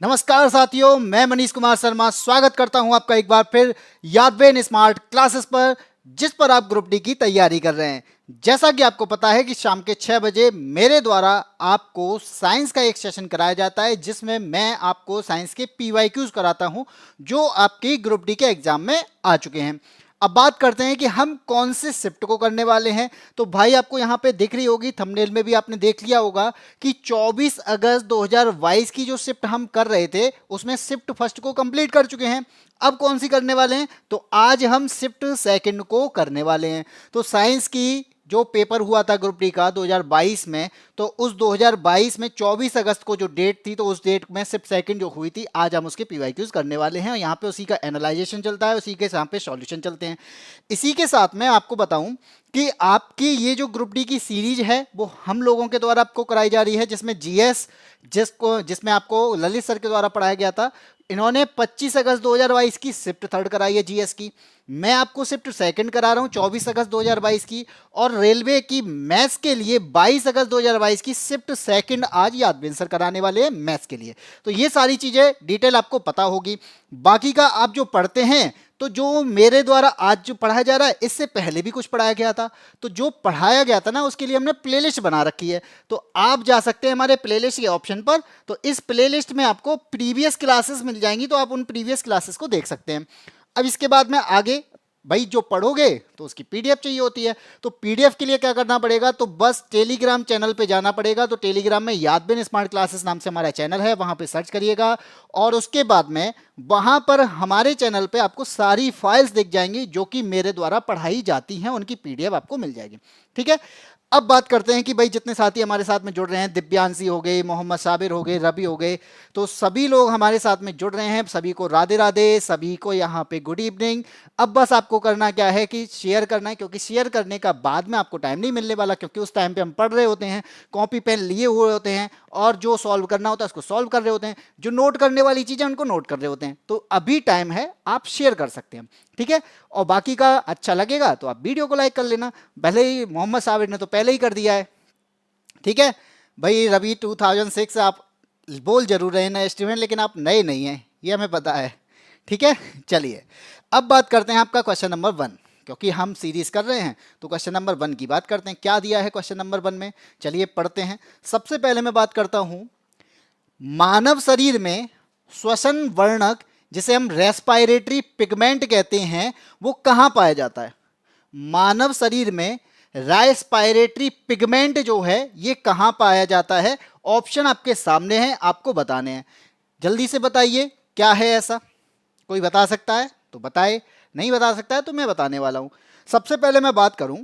नमस्कार साथियों, मैं मनीष कुमार शर्मा स्वागत करता हूं आपका एक बार फिर यादवेन स्मार्ट क्लासेस पर, जिस पर आप ग्रुप डी की तैयारी कर रहे हैं। जैसा कि आपको पता है कि शाम के 6 बजे मेरे द्वारा आपको साइंस का एक सेशन कराया जाता है, जिसमें मैं आपको साइंस के पीवाईक्यूज कराता हूं जो आपकी ग्रुप डी के एग्जाम में आ चुके हैं। अब बात करते हैं कि हम कौन से शिफ्ट को करने वाले हैं। तो भाई आपको यहाँ पे दिख रही होगी, थंबनेल में भी आपने देख लिया होगा कि 24 अगस्त 2022 की जो शिफ्ट हम कर रहे थे उसमें शिफ्ट फर्स्ट को कंप्लीट कर चुके हैं। अब कौन सी करने वाले हैं? तो आज हम शिफ्ट सेकंड को करने वाले हैं। तो साइंस की जो पेपर हुआ था ग्रुप डी का 2022 में, तो उस 2022 में 24 अगस्त को जो डेट थी, तो उस डेट में शिफ्ट सेकंड जो हुई थी, आज हम उसके पीवाईक्यूज करने वाले हैं। यहाँ पे उसी का एनालाइजेशन चलता है, उसी के यहाँ पे सॉल्यूशन चलते हैं। इसी के साथ मैं आपको बताऊं कि आपकी ये जो ग्रुप डी की सीरीज है वो हम लोगों के द्वारा आपको कराई जा रही है, जिसमें जीएस जिसमें आपको ललित सर के द्वारा पढ़ाया गया था। इन्होंने 25 अगस्त 2022 की शिफ्ट थर्ड कराई है जीएस की। मैं आपको शिफ्ट सेकंड करा रहा हूं 24 अगस्त 2022 की। और रेलवे की मैथ्स के लिए 22 अगस्त 2022 की शिफ्ट सेकंड आज यादवेन सर कराने वाले हैं मैथ्स के लिए। तो ये सारी चीजें डिटेल आपको पता होगी। बाकी का आप जो पढ़ते हैं, तो जो मेरे द्वारा आज जो पढ़ाया जा रहा है, इससे पहले भी कुछ पढ़ाया गया था। तो जो पढ़ाया गया था ना, उसके लिए हमने प्लेलिस्ट बना रखी है। तो आप जा सकते हैं हमारे प्लेलिस्ट के ऑप्शन पर। तो इस प्लेलिस्ट में आपको प्रीवियस क्लासेस मिल जाएंगी, तो आप उन प्रीवियस क्लासेस को देख सकते हैं। अब इसके बाद में आगे भाई जो पढ़ोगे तो उसकी पीडीएफ चाहिए होती है। तो पीडीएफ के लिए क्या करना पड़ेगा? तो बस टेलीग्राम चैनल पे जाना पड़ेगा। तो टेलीग्राम में यादवेन स्मार्ट क्लासेस नाम से हमारा चैनल है, वहां पे सर्च करिएगा। और उसके बाद में वहां पर हमारे चैनल पे आपको सारी फाइल्स दिख जाएंगी जो कि मेरे द्वारा पढ़ाई जाती हैं, उनकी पीडीएफ आपको मिल जाएगी। ठीक है। अब बात करते हैं कि भाई जितने साथी हमारे साथ में जुड़ रहे हैं, दिव्यांशी हो गए, मोहम्मद साबिर हो गए, रवि हो गए, तो सभी लोग हमारे साथ में जुड़ रहे हैं। सभी को राधे राधे, सभी को यहाँ पे गुड इवनिंग। अब बस आपको करना क्या है कि शेयर करना है, क्योंकि शेयर करने का बाद में आपको टाइम नहीं मिलने वाला, क्योंकि उस टाइम पे हम पढ़ रहे होते हैं, कॉपी पेन लिए हुए होते हैं, और जो सॉल्व करना होता है उसको सॉल्व कर रहे होते हैं, जो नोट करने वाली चीज़ें उनको नोट कर रहे होते हैं। तो अभी टाइम है, आप शेयर कर सकते हैं। ठीक है। और बाकी का अच्छा लगेगा तो आप वीडियो को लाइक कर लेना। भले ही मोहम्मद साबिर ने तो पहले ही कर दिया है। ठीक है भाई। रवि 2006 आप बोल जरूर रहे हैं नए स्टूडेंट, लेकिन आप नए नहीं हैं, ये हमें पता है। ठीक है। चलिए अब बात करते हैं आपका क्वेश्चन नंबर 1, क्योंकि हम सीरीज कर रहे हैं तो क्वेश्चन नंबर 1 की बात करते हैं। क्या दिया है क्वेश्चन नंबर 1 में? चलिए पढ़ते हैं। सबसे पहले मैं बात करता हूं, मानव शरीर में श्वसन वर्णक, जिसे हम रेस्पायरेटरी पिगमेंट कहते हैं, वो कहां पाया जाता है? मानव शरीर में रेस्पायरेटरी पिगमेंट जो है ये कहां पाया जाता है? ऑप्शन आपके सामने हैं, आपको बताने हैं। जल्दी से बताइए क्या है ऐसा। कोई बता सकता है तो बताए, नहीं बता सकता है तो मैं बताने वाला हूं। सबसे पहले मैं बात करूं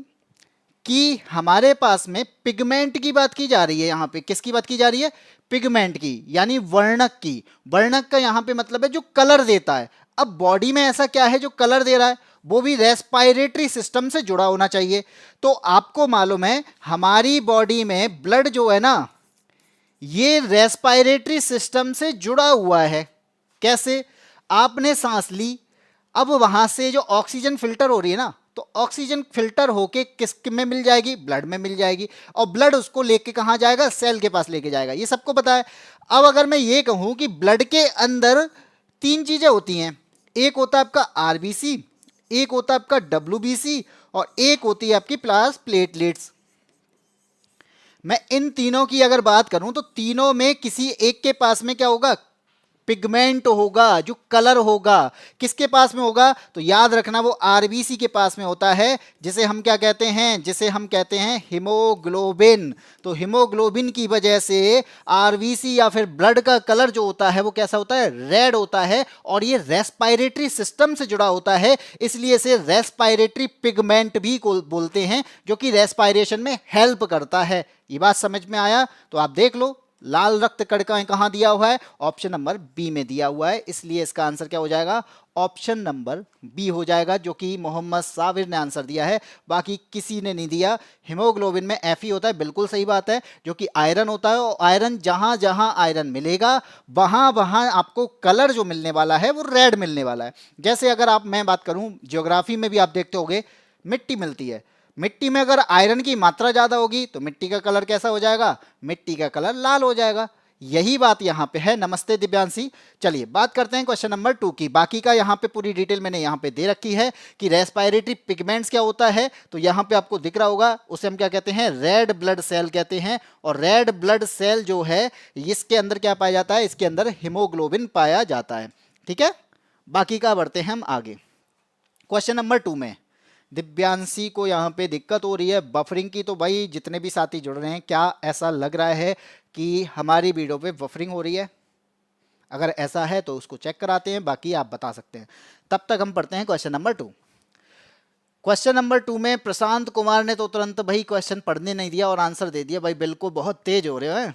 कि हमारे पास में पिगमेंट की बात की जा रही है। यहां पे किसकी बात की जा रही है? पिगमेंट की, यानी वर्णक की। वर्णक का यहां पे मतलब है जो कलर देता है। अब बॉडी में ऐसा क्या है जो कलर दे रहा है? वो भी रेस्पायरेटरी सिस्टम से जुड़ा होना चाहिए। तो आपको मालूम है हमारी बॉडी में ब्लड जो है ना, ये रेस्पायरेटरी सिस्टम से जुड़ा हुआ है। कैसे? आपने सांस ली, अब वहां से जो ऑक्सीजन फिल्टर हो रही है ना, तो ऑक्सीजन फिल्टर होके किस में मिल जाएगी? ब्लड में मिल जाएगी। और ब्लड उसको लेके कहां जाएगा? सेल के पास लेके जाएगा। ये सबको पता है। अब अगर मैं ये कहूं कि ब्लड के अंदर 3 चीजें होती हैं, एक होता है आपका आरबीसी, एक होता है आपका डब्ल्यूबीसी, और एक होती है आपकी प्लेटलेट्स। मैं इन तीनों की अगर बात करूं तो तीनों में किसी एक के पास में क्या होगा? पिगमेंट होगा, जो कलर होगा। किसके पास में होगा? तो याद रखना वो आरबीसी के पास में होता है, जिसे हम क्या कहते हैं? जिसे हम कहते हैं हीमोग्लोबिन। तो हीमोग्लोबिन की वजह से आरबीसी या फिर ब्लड का कलर जो होता है वो कैसा होता है? रेड होता है। और ये रेस्पायरेटरी सिस्टम से जुड़ा होता है, इसलिए इसे रेस्पायरेटरी पिगमेंट भी बोलते हैं, जो कि रेस्पायरेशन में हेल्प करता है। ये बात समझ में आया? तो आप देख लो, लाल रक्त कणिकाएं कहां दिया हुआ है? ऑप्शन नंबर बी में दिया हुआ है। इसलिए इसका आंसर क्या हो जाएगा? ऑप्शन नंबर बी हो जाएगा, जो कि मोहम्मद साबिर ने आंसर दिया है, बाकी किसी ने नहीं दिया। हीमोग्लोबिन में एफ होता है, बिल्कुल सही बात है, जो कि आयरन होता है। और आयरन जहां जहां आयरन मिलेगा वहां वहां आपको कलर जो मिलने वाला है वो रेड मिलने वाला है। जैसे अगर आप मैं बात करूं, ज्योग्राफी में भी आप देखते होंगे मिट्टी मिलती है। मिट्टी में अगर आयरन की मात्रा ज़्यादा होगी तो मिट्टी का कलर कैसा हो जाएगा? मिट्टी का कलर लाल हो जाएगा। यही बात यहाँ पे है। नमस्ते दिव्यांशी। चलिए बात करते हैं क्वेश्चन नंबर 2 की। बाकी का यहाँ पे पूरी डिटेल मैंने यहाँ पे दे रखी है कि रेस्पिरेटरी पिगमेंट्स क्या होता है। तो यहाँ पे आपको दिख रहा होगा, उसे हम क्या कहते हैं, रेड ब्लड सेल कहते हैं। और रेड ब्लड सेल जो है इसके अंदर क्या पाया जाता है, इसके अंदर हीमोग्लोबिन पाया जाता है। ठीक है, बाकी का बढ़ते हैं हम आगे। क्वेश्चन नंबर 2 में दिव्यांशी को यहाँ पे दिक्कत हो रही है बफरिंग की। तो भाई जितने भी साथी जुड़ रहे हैं, क्या ऐसा लग रहा है कि हमारी वीडियो पे बफरिंग हो रही है? अगर ऐसा है तो उसको चेक कराते हैं, बाकी आप बता सकते हैं। तब तक हम पढ़ते हैं क्वेश्चन नंबर 2। क्वेश्चन नंबर 2 में प्रशांत कुमार ने तो तुरंत भाई क्वेश्चन पढ़ने नहीं दिया और आंसर दे दिया। भाई बिल्कुल बहुत तेज हो रहे हैं।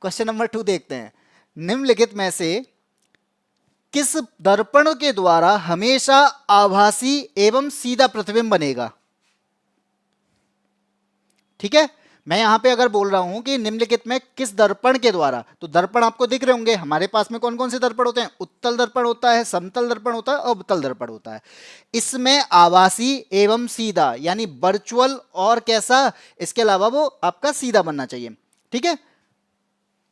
क्वेश्चन नंबर 2 देखते हैं। निम्नलिखित में से किस दर्पण के द्वारा हमेशा आभासी एवं सीधा प्रतिबिंब बनेगा? ठीक है, मैं यहां पे अगर बोल रहा हूं कि निम्नलिखित में किस दर्पण के द्वारा, तो दर्पण आपको दिख रहे होंगे। हमारे पास में कौन कौन से दर्पण होते हैं? उत्तल दर्पण होता है, समतल दर्पण होता है और अवतल दर्पण होता है। इसमें आभासी एवं सीधा यानी वर्चुअल और कैसा, इसके अलावा वो आपका सीधा बनना चाहिए। ठीक है,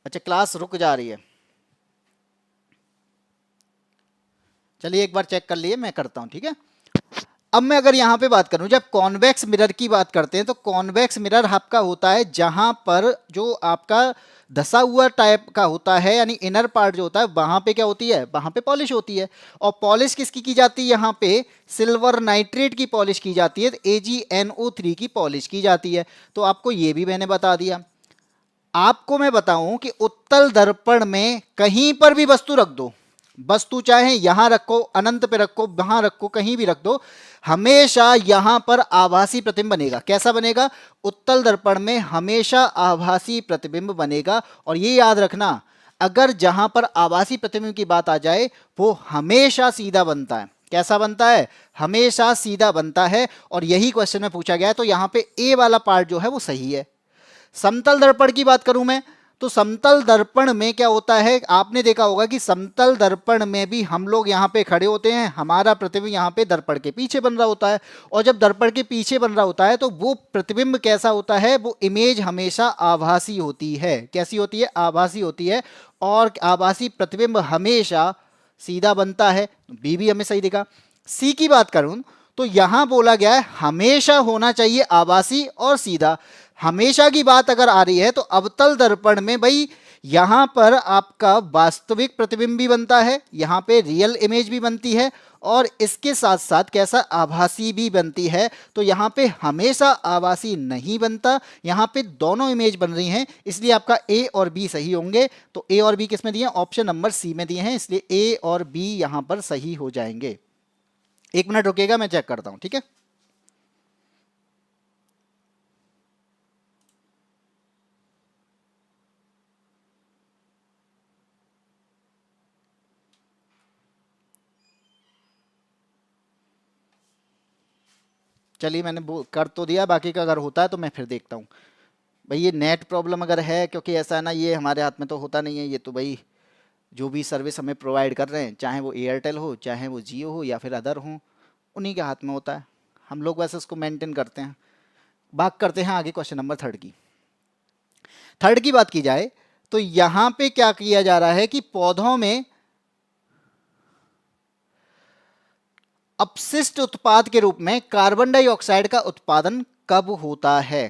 अच्छा क्लास रुक जा रही है, चलिए एक बार चेक कर लिए, मैं करता हूं। ठीक है, अब मैं अगर यहां पे बात करूं, जब कॉन्वेक्स मिरर की बात करते हैं तो कॉन्वेक्स मिरर आपका होता है जहां पर जो आपका धसा हुआ टाइप का होता है, यानी इनर पार्ट जो होता है वहां पे क्या होती है, वहां पे पॉलिश होती है। और पॉलिश किसकी की जाती है? यहाँ पे सिल्वर नाइट्रेट की पॉलिश की जाती है, AgNO3 की पॉलिश की जाती है। तो आपको ये भी मैंने बता दिया। आपको मैं बताऊं कि उत्तल दर्पण में कहीं पर भी वस्तु रख दो, वस्तु चाहे यहां रखो, अनंत पे रखो, वहां रखो, कहीं भी रख दो, हमेशा यहां पर आभासी प्रतिबिंब बनेगा। कैसा बनेगा? उत्तल दर्पण में हमेशा आभासी प्रतिबिंब बनेगा। और ये याद रखना, अगर जहां पर आभासी प्रतिबिंब की बात आ जाए वो हमेशा सीधा बनता है। कैसा बनता है? हमेशा सीधा बनता है। और यही क्वेश्चन में पूछा गया है, तो यहां पे ए वाला पार्ट जो है वो सही है। समतल दर्पण की बात करूं मैं, तो समतल दर्पण में क्या होता है, आपने देखा होगा कि समतल दर्पण में भी हम लोग यहां पे खड़े होते हैं, हमारा प्रतिबिंब यहां पे दर्पण के पीछे बन रहा होता है। और जब दर्पण के पीछे बन रहा होता है तो वो प्रतिबिंब कैसा होता है, वो इमेज हमेशा आभासी होती है। कैसी होती है? आभासी होती है। और आभासी प्रतिबिंब हमेशा सीधा बनता है। बी भी हमें सही दिखा। सी की बात करूं तो यहां बोला गया है हमेशा होना चाहिए आभासी और सीधा। हमेशा की बात अगर आ रही है तो अवतल दर्पण में भाई यहां पर आपका वास्तविक प्रतिबिंब भी बनता है, यहां पे रियल इमेज भी बनती है, और इसके साथ साथ कैसा, आभासी भी बनती है। तो यहां पे हमेशा आभासी नहीं बनता, यहां पे दोनों इमेज बन रही हैं, इसलिए आपका ए और बी सही होंगे। तो ए और बी किस में दिए हैं? ऑप्शन नंबर सी में दिए हैं, इसलिए ए और बी यहां पर सही हो जाएंगे। एक मिनट रुकेगा, मैं चेक करता हूं। ठीक है, चलिए मैंने वो कर तो दिया, बाकी का अगर होता है तो मैं फिर देखता हूँ। भाई ये नेट प्रॉब्लम अगर है, क्योंकि ऐसा है ना, ये हमारे हाथ में तो होता नहीं है, ये तो भाई जो भी सर्विस हमें प्रोवाइड कर रहे हैं, चाहे वो एयरटेल हो, चाहे वो जियो हो या फिर अदर हो, उन्हीं के हाथ में होता है। हम लोग वैसे उसको मेंटेन करते हैं। बात करते हैं आगे क्वेश्चन नंबर 3 की। थर्ड की बात की जाए तो यहाँ पे क्या किया जा रहा है कि पौधों में अपशिष्ट उत्पाद के रूप में कार्बन डाइऑक्साइड का उत्पादन कब होता है?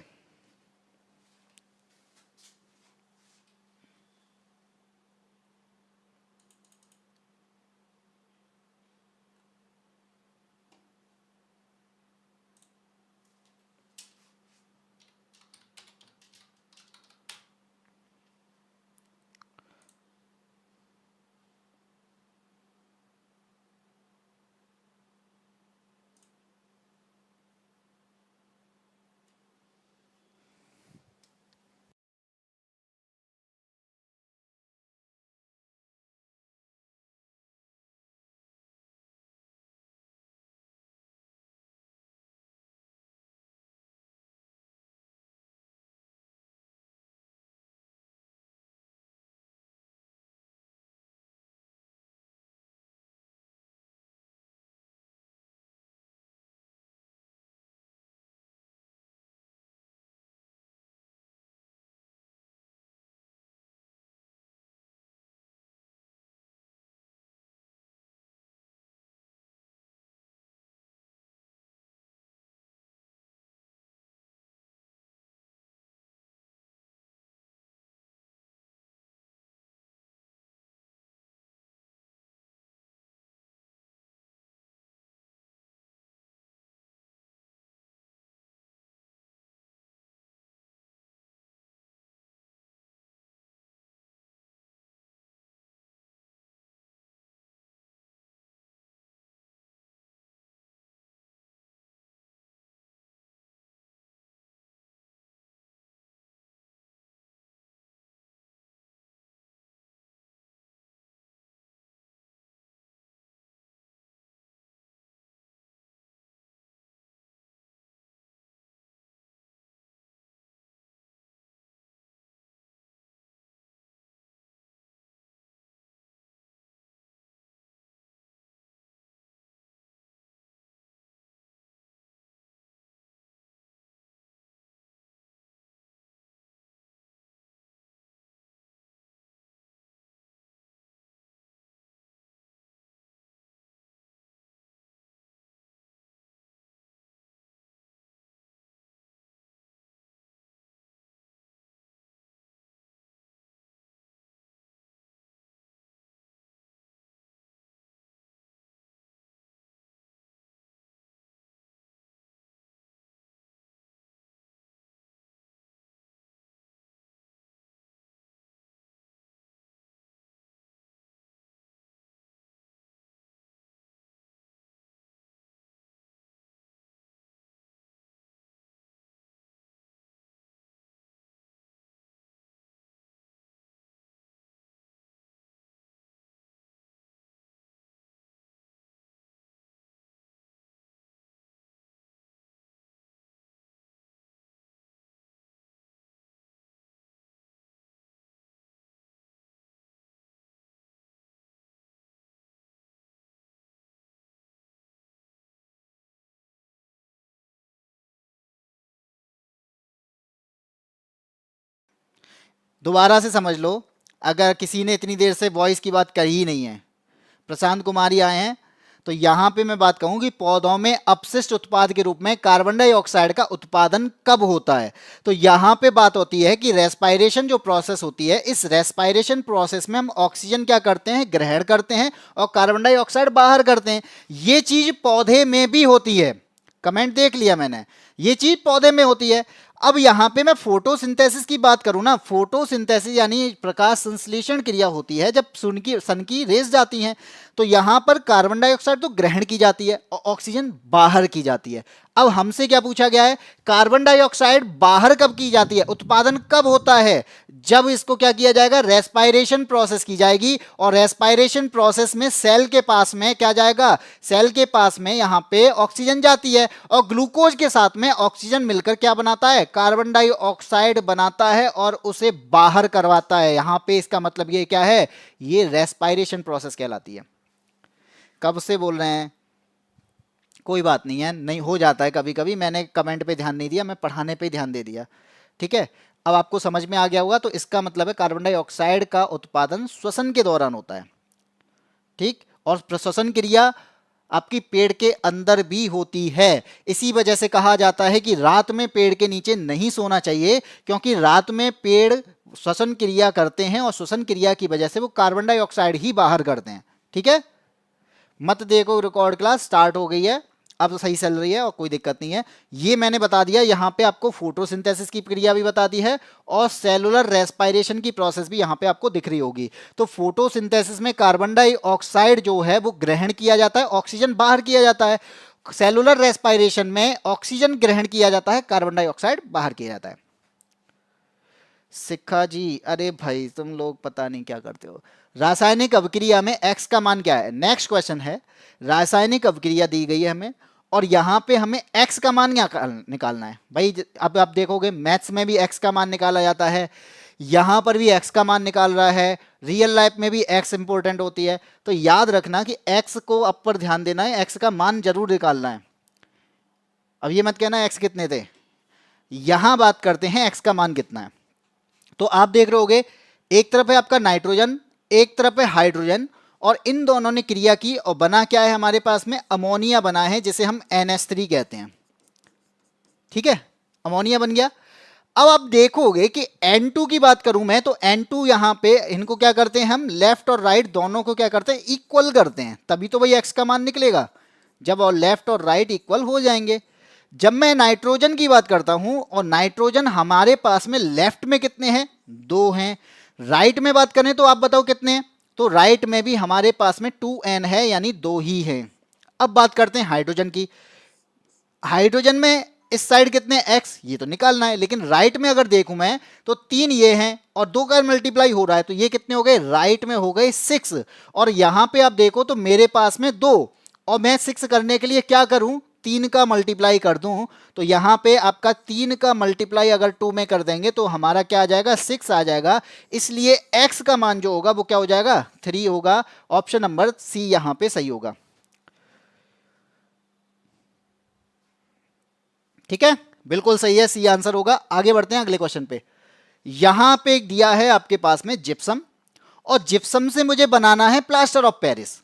दोबारा से समझ लो, अगर किसी ने इतनी देर से वॉइस की बात कही ही नहीं है, प्रशांत कुमार ही आए हैं, तो यहां पे मैं बात कहूं कि पौधों में अपशिष्ट उत्पाद के रूप में कार्बन डाइऑक्साइड का उत्पादन कब होता है। तो यहां पे बात होती है कि रेस्पायरेशन जो प्रोसेस होती है, इस रेस्पायरेशन प्रोसेस में हम ऑक्सीजन क्या करते हैं, ग्रहण करते हैं, और कार्बन डाइऑक्साइड बाहर करते हैं। ये चीज पौधे में भी होती है, कमेंट देख लिया मैंने, ये चीज पौधे में होती है। अब यहां पे मैं फोटोसिंथेसिस की बात करूं ना, फोटोसिंथेसिस यानी प्रकाश संश्लेषण क्रिया होती है जब सन की रेस जाती हैं, तो यहां पर कार्बन डाइऑक्साइड तो ग्रहण की जाती है और ऑक्सीजन बाहर की जाती है। अब हमसे क्या पूछा गया है, कार्बन डाइऑक्साइड बाहर कब की जाती है, उत्पादन कब होता है, जब इसको क्या किया जाएगा, रेस्पायरेशन प्रोसेस की जाएगी। और रेस्पायरेशन प्रोसेस में सेल के पास में क्या जाएगा, सेल के पास में यहां पे ऑक्सीजन जाती है, और ग्लूकोज के साथ में ऑक्सीजन मिलकर क्या बनाता है, कार्बन डाइऑक्साइड बनाता है और उसे बाहर करवाता है। यहां पे इसका मतलब ये क्या है, ये रेस्पायरेशन प्रोसेस कहलाती है। कब से बोल रहे हैं, कोई बात नहीं है, नहीं हो जाता है कभी कभी, मैंने कमेंट पे ध्यान नहीं दिया, मैं पढ़ाने पे ध्यान दे दिया, ठीक है। अब आपको समझ में आ गया होगा। तो इसका मतलब है कार्बन डाइऑक्साइड का उत्पादन श्वसन के दौरान होता है, ठीक। और श्वसन क्रिया आपकी पेड़ के अंदर भी होती है। इसी वजह से कहा जाता है कि रात में पेड़ के नीचे नहीं सोना चाहिए, क्योंकि रात में पेड़ श्वसन क्रिया करते हैं और श्वसन क्रिया की वजह से वो कार्बन डाइऑक्साइड ही बाहर करते हैं, ठीक है। मत देखो, रिकॉर्ड क्लास स्टार्ट हो गई है, अब सही चल रही है और कोई दिक्कत नहीं है। ये मैंने बता दिया, यहाँ पे आपको फोटोसिंथेसिस की क्रिया भी बता दी है और सेलुलर रेस्पायरेशन की प्रोसेस भी यहाँ पे आपको दिख रही होगी। तो फोटोसिंथेसिस में कार्बन डाइऑक्साइड जो है वो ग्रहण किया जाता है, ऑक्सीजन बाहर किया जाता है। सेलुलर रेस्पायरेशन में ऑक्सीजन ग्रहण किया जाता है, कार्बन डाइऑक्साइड बाहर किया जाता है। सिखा जी, अरे भाई तुम लोग पता नहीं क्या करते हो। रासायनिक अभिक्रिया में x का मान क्या है, नेक्स्ट क्वेश्चन है। रासायनिक अभिक्रिया दी गई है हमें और यहां पे हमें x का मान क्या निकालना है भाई। अब आप देखोगे मैथ्स में भी x का मान निकाला जाता है, यहां पर भी x का मान निकाल रहा है, रियल लाइफ में भी x इंपॉर्टेंट होती है। तो याद रखना कि x को अब पर ध्यान देना है, x का मान जरूर निकालना है। अब ये मत कहना x कितने थे, यहां बात करते हैं x का मान कितना है। तो आप देख रहे होगे, एक तरफ है आपका नाइट्रोजन, एक तरफ है हाइड्रोजन, और इन दोनों ने क्रिया की और बना क्या है हमारे पास में, अमोनिया बना है, जिसे हम NH3 कहते हैं, ठीक है, अमोनिया बन गया। अब आप देखोगे कि N2 की बात करूं मैं, तो N2 यहां पे इनको क्या करते हैं हम, लेफ्ट और राइट दोनों को क्या करते हैं, इक्वल करते हैं, तभी तो भाई x का मान निकलेगा, जब और लेफ्ट और राइट इक्वल हो जाएंगे। जब मैं नाइट्रोजन की बात करता हूं, और नाइट्रोजन हमारे पास में लेफ्ट में कितने हैं, 2 हैं, राइट में बात करें तो आप बताओ कितने हैं, तो राइट में भी हमारे पास में 2n है, यानी 2 ही है। अब बात करते हैं हाइड्रोजन की। हाइड्रोजन में इस साइड कितने x, ये तो निकालना है, लेकिन राइट में अगर देखूं मैं तो 3 ये हैं और 2 का मल्टीप्लाई हो रहा है, तो ये कितने हो गए, राइट में हो गए 6। और यहां पे आप देखो तो मेरे पास में 2, और मैं 6 करने के लिए क्या करूं, 3 का मल्टीप्लाई कर दूं, तो यहां पे आपका 3 का मल्टीप्लाई अगर 2 में कर देंगे तो हमारा क्या आ जाएगा, 6 आ जाएगा। इसलिए x का मान जो होगा वो क्या हो जाएगा, 3 होगा। ऑप्शन नंबर सी यहां पे सही होगा, ठीक है, बिल्कुल सही है, सी आंसर होगा। आगे बढ़ते हैं अगले क्वेश्चन पे। यहां पे एक दिया है आपके पास में जिप्सम, और जिप्सम से मुझे बनाना है प्लास्टर ऑफ पेरिस,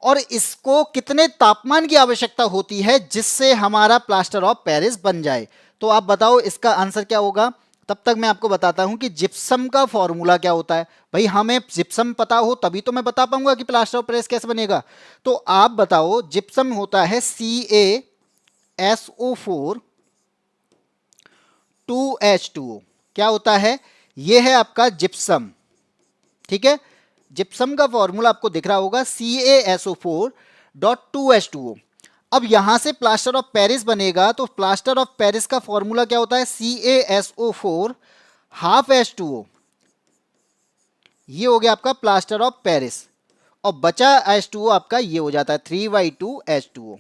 और इसको कितने तापमान की आवश्यकता होती है जिससे हमारा प्लास्टर ऑफ पेरिस बन जाए। तो आप बताओ इसका आंसर क्या होगा। तब तक मैं आपको बताता हूं कि जिप्सम का फॉर्मूला क्या होता है। भाई हमें जिप्सम पता हो तभी तो मैं बता पाऊंगा कि प्लास्टर ऑफ पेरिस कैसे बनेगा। तो आप बताओ, जिप्सम होता है CaSO4 2H2O, क्या होता है, ये है आपका जिप्सम, ठीक है। जिप्सम का फॉर्मूला आपको दिख रहा होगा CaSO4.2H2O। अब यहां से प्लास्टर ऑफ पेरिस बनेगा, तो प्लास्टर ऑफ पेरिस का फॉर्मूला क्या होता है, CaSO4 हाफ H2O, ये हो गया आपका प्लास्टर ऑफ पेरिस, और बचा H2O आपका ये हो जाता है 3/2H2O,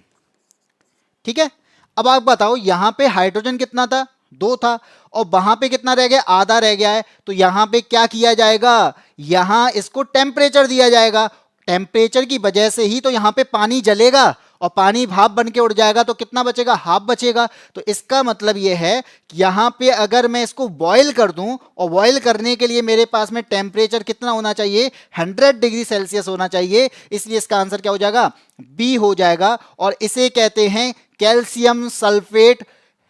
ठीक है। अब आप बताओ यहां पे हाइड्रोजन कितना था, 2 था, और वहां पे कितना रह गया, आधा रह गया है। तो यहां पे क्या किया जाएगा, यहां इसको टेम्परेचर दिया जाएगा, टेम्परेचर की वजह से ही तो यहां पे पानी जलेगा, और पानी भाप बन के उड़ जाएगा तो कितना बचेगा, हाफ बचेगा। तो इसका मतलब ये है कि यहाँ पे अगर मैं इसको बॉईल कर दूं, और बॉईल करने के लिए मेरे पास में टेम्परेचर कितना होना चाहिए, 100 डिग्री सेल्सियस होना चाहिए, इसलिए इसका आंसर क्या हो जाएगा, बी हो जाएगा। और इसे कहते हैं कैल्शियम सल्फेट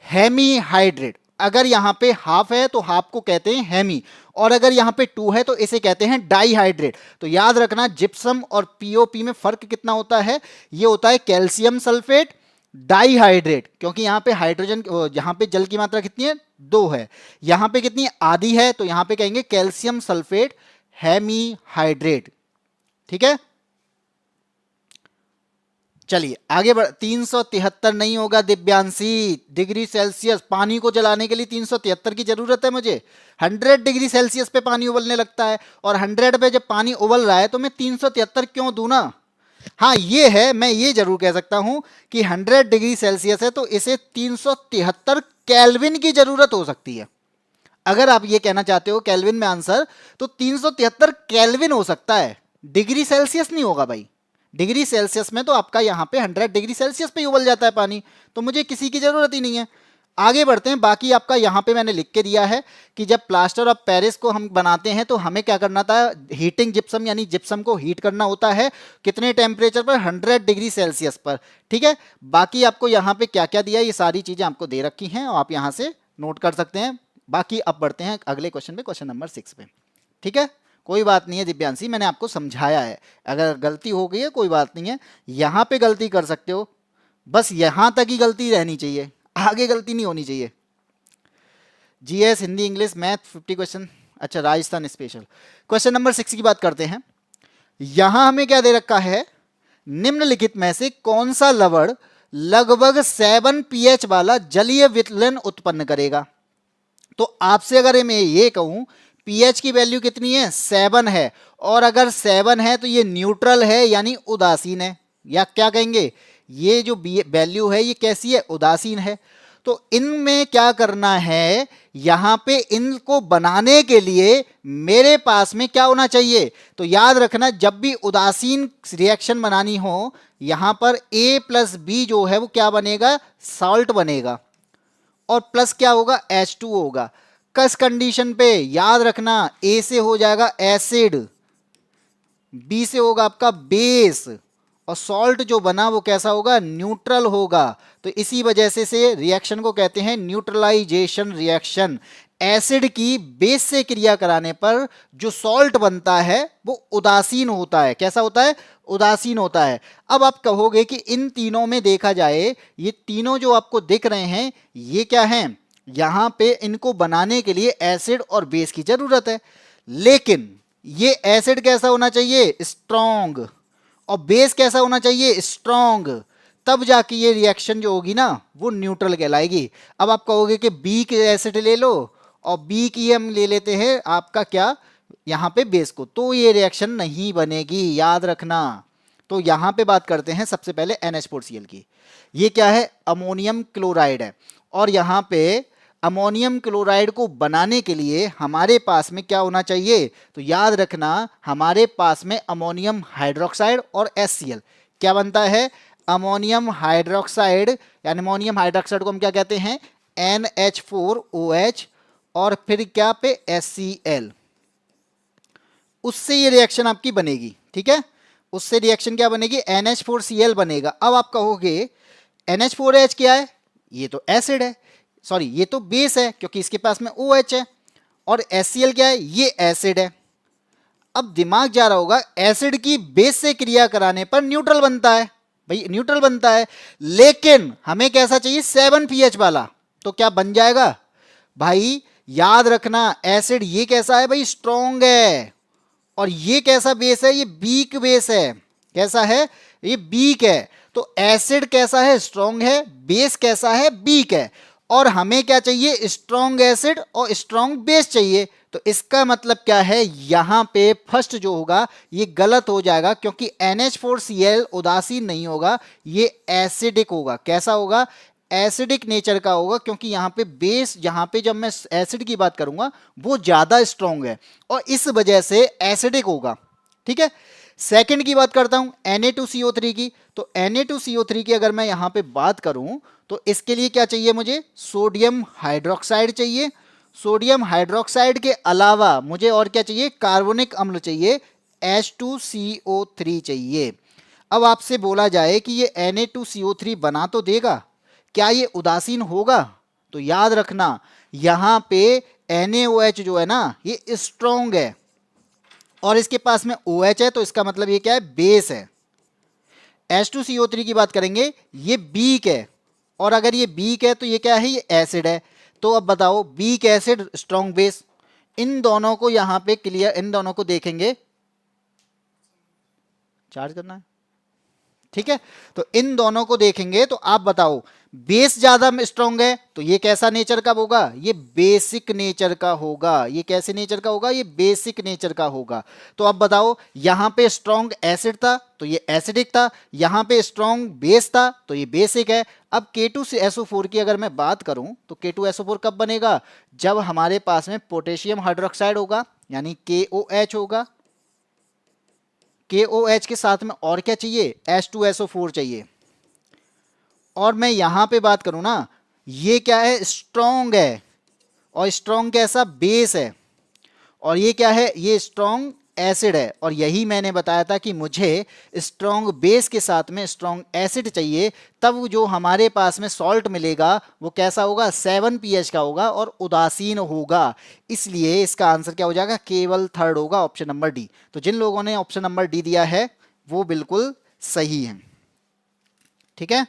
हेमीहाइड्रेट। अगर यहाँ पे हाफ है तो हाफ को कहते हैं हेमी, और अगर यहाँ पे 2 है तो इसे कहते हैं डाईहाइड्रेट। तो याद रखना जिप्सम और पीओपी में फर्क कितना होता है, ये होता है कैल्शियम सल्फेट डाईहाइड्रेट, क्योंकि यहाँ पे हाइड्रोजन, यहाँ पे जल की मात्रा कितनी है, 2 है, यहाँ पे कितनी आधी है, तो यहाँ पे कहेंगे कैल्शियम सल्फेट हेमीहाइड्रेट। ठीक है, चलिए आगे बढ़। 373 नहीं होगा दिव्यांशी डिग्री सेल्सियस, पानी को जलाने के लिए 373 की जरूरत है मुझे। 100 डिग्री सेल्सियस पे पानी उबलने लगता है, और 100 पे जब पानी उबल रहा है तो मैं 373 क्यों दूं ना। हाँ ये है, मैं ये जरूर कह सकता हूं कि 100 डिग्री सेल्सियस है तो इसे 373 केल्विन की जरूरत हो सकती है। अगर आप ये कहना चाहते हो केल्विन में आंसर, तो 373 केल्विन हो सकता है, डिग्री सेल्सियस नहीं होगा भाई। डिग्री सेल्सियस में तो आपका यहाँ पे 100 डिग्री सेल्सियस पे ही उबल जाता है पानी, तो मुझे किसी की जरूरत ही नहीं है। आगे बढ़ते हैं। बाकी आपका यहाँ पे मैंने लिख के दिया है कि जब प्लास्टर ऑफ पेरिस को हम बनाते हैं तो हमें क्या करना था, हीटिंग जिप्सम, यानी जिप्सम को हीट करना होता है कितने टेम्परेचर पर, 100 डिग्री सेल्सियस पर। ठीक है, बाकी आपको यहाँ पे क्या क्या दिया, ये सारी चीजें आपको दे रखी हैं और आप यहाँ से नोट कर सकते हैं। बाकी अब बढ़ते हैं अगले क्वेश्चन पे, क्वेश्चन नंबर 6 पे। ठीक है, कोई बात नहीं है दिव्यांशी, मैंने आपको समझाया है, अगर गलती हो गई है कोई बात नहीं है, यहाँ पे गलती कर सकते हो, बस यहाँ तक ही गलती रहनी चाहिए, आगे गलती नहीं होनी चाहिए। GS, Hindi, English, math 50 question. अच्छा, राजस्थान स्पेशल। क्वेश्चन नंबर 6 की बात करते हैं। यहां हमें क्या दे रखा है, निम्नलिखित में से कौन सा लवण लगभग 7 पीएच वाला जलीय विलयन उत्पन्न करेगा। तो आपसे अगर मैं ये कहूं पीएच की वैल्यू कितनी है, 7 है, और अगर 7 है तो ये न्यूट्रल है यानी उदासीन है, या क्या कहेंगे, ये जो वैल्यू है ये कैसी है, उदासीन है। तो इनमें क्या करना है, यहां पे इनको बनाने के लिए मेरे पास में क्या होना चाहिए, तो याद रखना जब भी उदासीन रिएक्शन बनानी हो, यहां पर A प्लस बी जो है वो क्या बनेगा, सॉल्ट बनेगा, और प्लस क्या होगा, H2 होगा। किस कंडीशन पे, याद रखना A से हो जाएगा एसिड, B से होगा आपका बेस, और सॉल्ट जो बना वो कैसा होगा, न्यूट्रल होगा। तो इसी वजह से रिएक्शन को कहते हैं न्यूट्रलाइजेशन रिएक्शन। एसिड की बेस से क्रिया कराने पर जो सॉल्ट बनता है वो उदासीन होता है, कैसा होता है, उदासीन होता है। अब आप कहोगे कि इन तीनों में देखा जाए, ये तीनों जो आपको दिख रहे हैं ये क्या हैं, यहां पे इनको बनाने के लिए एसिड और बेस की जरूरत है, लेकिन ये एसिड कैसा होना चाहिए, स्ट्रॉन्ग, और बेस कैसा होना चाहिए, स्ट्रॉन्ग, तब जाके ये रिएक्शन जो होगी ना वो न्यूट्रल कहलाएगी। अब आप कहोगे कि बी के एसिड ले लो, और बी की हम ले लेते हैं आपका क्या, यहाँ पे बेस को, तो ये रिएक्शन नहीं बनेगी, याद रखना। तो यहाँ पे बात करते हैं सबसे पहले NH4Cl की। ये क्या है, अमोनियम क्लोराइड है, और यहाँ पे अमोनियम क्लोराइड को बनाने के लिए हमारे पास में क्या होना चाहिए, तो याद रखना हमारे पास में अमोनियम हाइड्रोक्साइड और HCl क्या बनता है, अमोनियम हाइड्रोक्साइड, यानी अमोनियम हाइड्रोक्साइड को हम क्या कहते हैं, NH4OH, और फिर क्या पे HCl, उससे ये रिएक्शन आपकी बनेगी। ठीक है, उससे रिएक्शन क्या बनेगी, NH4Cl बनेगा। अब आप कहोगे NH4OH क्या है, ये तो एसिड है, सॉरी ये तो बेस है क्योंकि इसके पास में OH है, और HCl क्या है, ये एसिड है। अब दिमाग जा रहा होगा, एसिड की बेस से क्रिया कराने पर न्यूट्रल बनता है, भाई न्यूट्रल बनता है, लेकिन हमें कैसा चाहिए, 7 pH वाला, तो क्या बन जाएगा भाई, याद रखना एसिड ये कैसा है भाई, स्ट्रॉन्ग है, और ये कैसा बेस है, ये वीक बेस है, कैसा है, ये वीक है। तो एसिड कैसा है, स्ट्रॉन्ग है, बेस कैसा है, वीक है, और हमें क्या चाहिए, स्ट्रॉन्ग एसिड और स्ट्रॉन्ग बेस चाहिए। तो इसका मतलब क्या है, यहां पे फर्स्ट जो होगा ये गलत हो जाएगा, क्योंकि NH4Cl उदासीन नहीं होगा, ये एसिडिक होगा। कैसा होगा, एसिडिक नेचर का होगा, क्योंकि यहाँ पे बेस, यहाँ पे जब मैं एसिड की बात करूंगा वो ज्यादा स्ट्रॉन्ग है और इस वजह से एसिडिक होगा। ठीक है, सेकंड की बात करता हूं Na2CO3 की, तो Na2CO3 की अगर मैं यहां पे बात करूं तो इसके लिए क्या चाहिए मुझे, सोडियम हाइड्रोक्साइड चाहिए। सोडियम हाइड्रोक्साइड के अलावा मुझे और क्या चाहिए, कार्बोनिक अम्ल चाहिए, H2CO3 चाहिए। अब आपसे बोला जाए कि ये Na2CO3 बना तो देगा, क्या ये उदासीन होगा? तो याद रखना यहां पे NaOH जो है ना ये स्ट्रॉन्ग है और इसके पास में OH है, तो इसका मतलब ये क्या है, बेस है। H2CO3 की बात करेंगे, ये वीक है, और अगर ये वीक है तो ये क्या है, ये एसिड है। तो अब बताओ वीक एसिड स्ट्रॉन्ग बेस, इन दोनों को यहां पे क्लियर, इन दोनों को देखेंगे, चार्ज करना है, ठीक है। तो इन दोनों को देखेंगे तो आप बताओ बेस ज्यादा स्ट्रॉन्ग है तो ये कैसा नेचर का होगा, ये बेसिक नेचर का होगा। ये कैसे नेचर का होगा, ये बेसिक नेचर का होगा। तो अब बताओ यहां पे स्ट्रॉन्ग एसिड था तो ये एसिडिक था, यहां पे स्ट्रॉन्ग बेस था तो ये बेसिक है। अब K2SO4 की अगर मैं बात करूं तो K2SO4 कब बनेगा, जब हमारे पास में पोटेशियम हाइड्रोक्साइड होगा यानी KOH होगा। KOH के साथ में और क्या चाहिए, H2SO4 चाहिए। और मैं यहां पे बात करूं ना, ये क्या है, स्ट्रॉन्ग है, और स्ट्रॉन्ग कैसा, बेस है, और ये क्या है, ये स्ट्रॉन्ग एसिड है। और यही मैंने बताया था कि मुझे स्ट्रॉन्ग बेस के साथ में स्ट्रॉन्ग एसिड चाहिए, तब जो हमारे पास में सॉल्ट मिलेगा वो कैसा होगा, 7 pH का होगा और उदासीन होगा। इसलिए इसका आंसर क्या हो जाएगा, केवल थर्ड होगा, ऑप्शन नंबर डी। तो जिन लोगों ने ऑप्शन नंबर डी दिया है वो बिल्कुल सही है, ठीक है।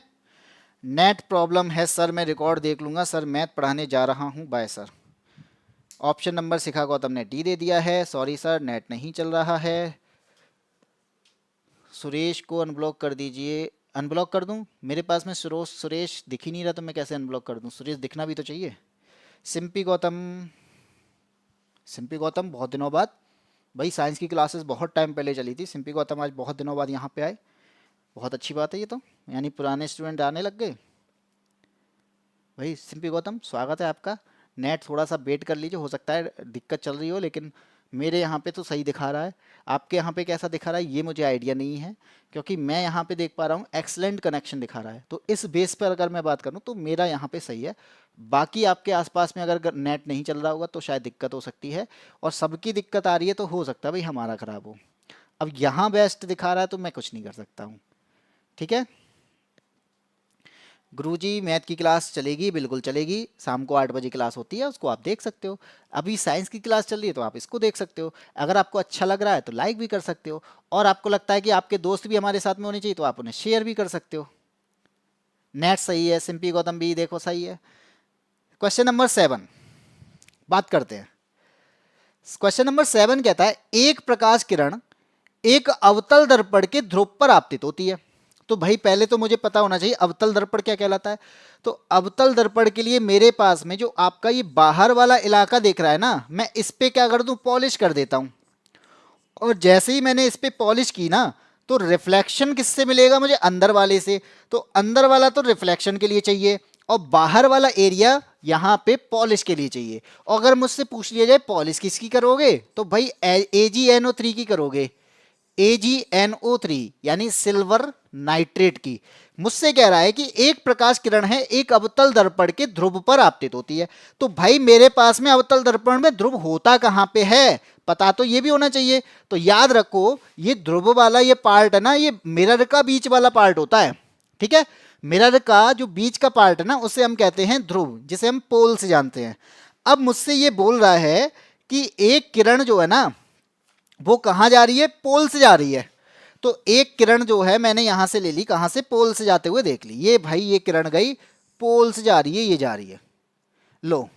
नेट प्रॉब्लम है सर, मैं रिकॉर्ड देख लूंगा सर, मैथ पढ़ाने जा रहा हूं, बाय सर। ऑप्शन नंबर शिखा गौतम ने डी दे दिया है, सॉरी सर नेट नहीं चल रहा है। सुरेश को अनब्लॉक कर दीजिए, अनब्लॉक कर दूं, मेरे पास में सुरेश दिख ही नहीं रहा तो मैं कैसे अनब्लॉक कर दूं, सुरेश दिखना भी तो चाहिए। सिंपी गौतम, सिंपी गौतम बहुत दिनों बाद, भाई साइंस की क्लासेस बहुत टाइम पहले चली थी, सिंपी गौतम आज बहुत दिनों बाद यहाँ पे आए, बहुत अच्छी बात है ये तो, यानी पुराने स्टूडेंट आने लग गए। भाई सिंपी गौतम स्वागत है आपका। नेट थोड़ा सा वेट कर लीजिए, हो सकता है दिक्कत चल रही हो, लेकिन मेरे यहाँ पे तो सही दिखा रहा है। आपके यहाँ पे कैसा दिखा रहा है ये मुझे आइडिया नहीं है, क्योंकि मैं यहाँ पे देख पा रहा हूँ एक्सलेंट कनेक्शन दिखा रहा है, तो इस बेस पर अगर मैं बात करूँ तो मेरा यहाँ पे सही है। बाकी आपके आसपास में अगर नेट नहीं चल रहा होगा तो शायद दिक्कत हो सकती है, और सबकी दिक्कत आ रही है तो हो सकता है भाई हमारा ख़राब हो। अब यहाँ बेस्ट दिखा रहा है तो मैं कुछ नहीं कर सकता हूँ, ठीक है। गुरुजी मैथ की क्लास चलेगी, बिल्कुल चलेगी, शाम को 8 बजे क्लास होती है, उसको आप देख सकते हो। अभी साइंस की क्लास चल रही है तो आप इसको देख सकते हो। अगर आपको अच्छा लग रहा है तो लाइक भी कर सकते हो, और आपको लगता है कि आपके दोस्त भी हमारे साथ में होने चाहिए तो आप उन्हें शेयर भी कर सकते हो। नेट सही है, सिंपी गौतम भी देखो सही है। क्वेश्चन नंबर 7 बात करते हैं। क्वेश्चन नंबर 7 कहता है एक प्रकाश किरण एक अवतल दर्पण के ध्रुव पर आपतित होती है। तो भाई पहले तो मुझे पता होना चाहिए अवतल दर्पण क्या कहलाता है। तो अवतल दर्पण के लिए मेरे पास में जो आपका ये बाहर वाला इलाका देख रहा है ना, मैं इस पे क्या कर दूं, पॉलिश कर देता हूं। और जैसे ही मैंने इस पे पॉलिश की ना, तो रिफ्लेक्शन किससे मिलेगा मुझे, अंदर वाले से। तो अंदर वाला तो रिफ्लेक्शन के लिए चाहिए, और बाहर वाला एरिया यहाँ पे पॉलिश के लिए चाहिए। और अगर मुझसे पूछ लिया जाए पॉलिश किसकी करोगे, तो भाई AgNO3 की करोगे, AgNO3 यानी सिल्वर नाइट्रेट की। मुझसे कह रहा है कि एक प्रकाश किरण है एक अवतल दर्पण के ध्रुव पर आपतित होती है। तो भाई मेरे पास में अवतल दर्पण में ध्रुव होता कहां पे है, पता तो ये भी होना चाहिए। तो याद रखो ये ध्रुव वाला ये पार्ट है ना, ये मिरर का बीच वाला पार्ट होता है, ठीक है। मिरर का जो बीच का पार्ट है ना उसे हम कहते हैं ध्रुव, जिसे हम पोल से जानते हैं। अब मुझसे ये बोल रहा है कि एक किरण जो है ना वो कहां जा रही है, पोल से जा रही है। तो एक किरण जो है मैंने यहां से ले ली, कहां से, पोल से जाते हुए देख ली। ये भाई ये किरण गई पोल से जा रही है, ये जा रही है। लो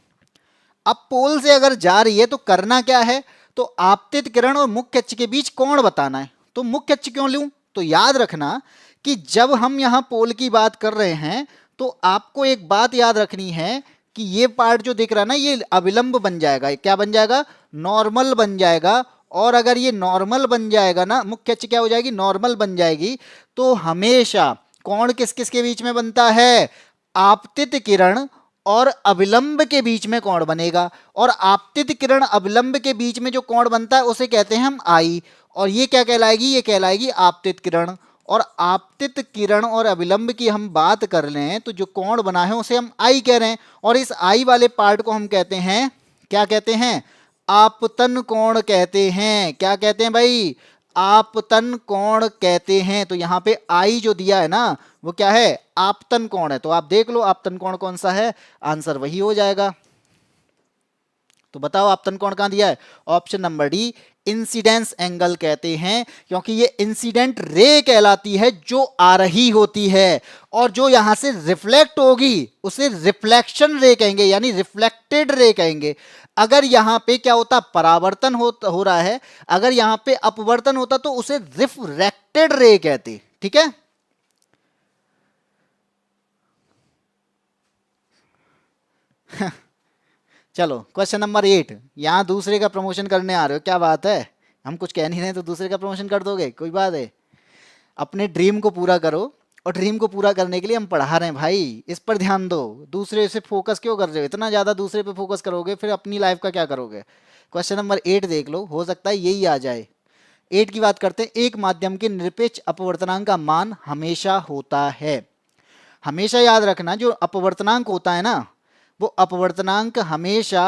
अब पोल से अगर जा रही है तो करना क्या है, तो आपतित किरण और मुख्य अक्ष के बीच कोण बताना है। तो मुख्य अक्ष क्यों लूं, तो याद रखना कि जब हम यहां पोल की बात कर रहे हैं तो आपको एक बात याद रखनी है कि ये पार्ट जो दिख रहा है ना ये अविलंब बन जाएगा। क्या बन जाएगा, नॉर्मल बन जाएगा। और अगर ये नॉर्मल बन जाएगा ना, मुख्य अक्ष क्या हो जाएगी, नॉर्मल बन जाएगी। तो हमेशा कोण किस किस के बीच में बनता है, आपतित किरण और अविलंब के बीच में कोण बनेगा। और आपतित किरण अविलंब के बीच में जो कोण बनता है उसे कहते हैं हम आई। और ये क्या कहलाएगी, ये कहलाएगी आपतित किरण। और आपतित किरण और अभिलंब की हम बात कर लें तो जो कोण बना है उसे हम आई कह रहे हैं, और इस आई वाले पार्ट को हम कहते हैं, क्या कहते हैं, आपतन कोण कहते हैं। क्या कहते हैं भाई, आपतन कोण कहते हैं। तो यहां पे आई जो दिया है ना वो क्या है, आपतन कोण है। तो आप देख लो आपतन कोण कौन सा है, आंसर वही हो जाएगा। तो बताओ आपतन कोण कहां दिया है, option number D, incidence angle कहते हैं, क्योंकि ये इंसिडेंट रे कहलाती है जो आ रही होती है, और जो यहां से रिफ्लेक्ट होगी उसे रिफ्लेक्शन रे कहेंगे, यानी रिफ्लेक्टेड रे कहेंगे। अगर यहां पे क्या होता, परावर्तन हो रहा है, अगर यहां पे अपवर्तन होता तो उसे रिफ्रैक्टेड रे कहते। ठीक है, चलो क्वेश्चन नंबर 8। यहां दूसरे का प्रमोशन करने आ रहे हो, क्या बात है, हम कुछ कह नहीं रहे तो दूसरे का प्रमोशन कर दोगे, कोई बात है। अपने ड्रीम को पूरा करो, और ड्रीम को पूरा करने के लिए हम पढ़ा रहे हैं भाई, इस पर ध्यान दो। दूसरे से फोकस क्यों कर रहे हो, इतना ज़्यादा दूसरे पे फोकस करोगे फिर अपनी लाइफ का क्या करोगे। क्वेश्चन नंबर 8 देख लो, हो सकता है यही आ जाए। 8 की बात करते हैं, एक माध्यम के निरपेक्ष अपवर्तनांक का मान हमेशा होता है। हमेशा याद रखना, जो अपवर्तनांक होता है ना वो अपवर्तनांक हमेशा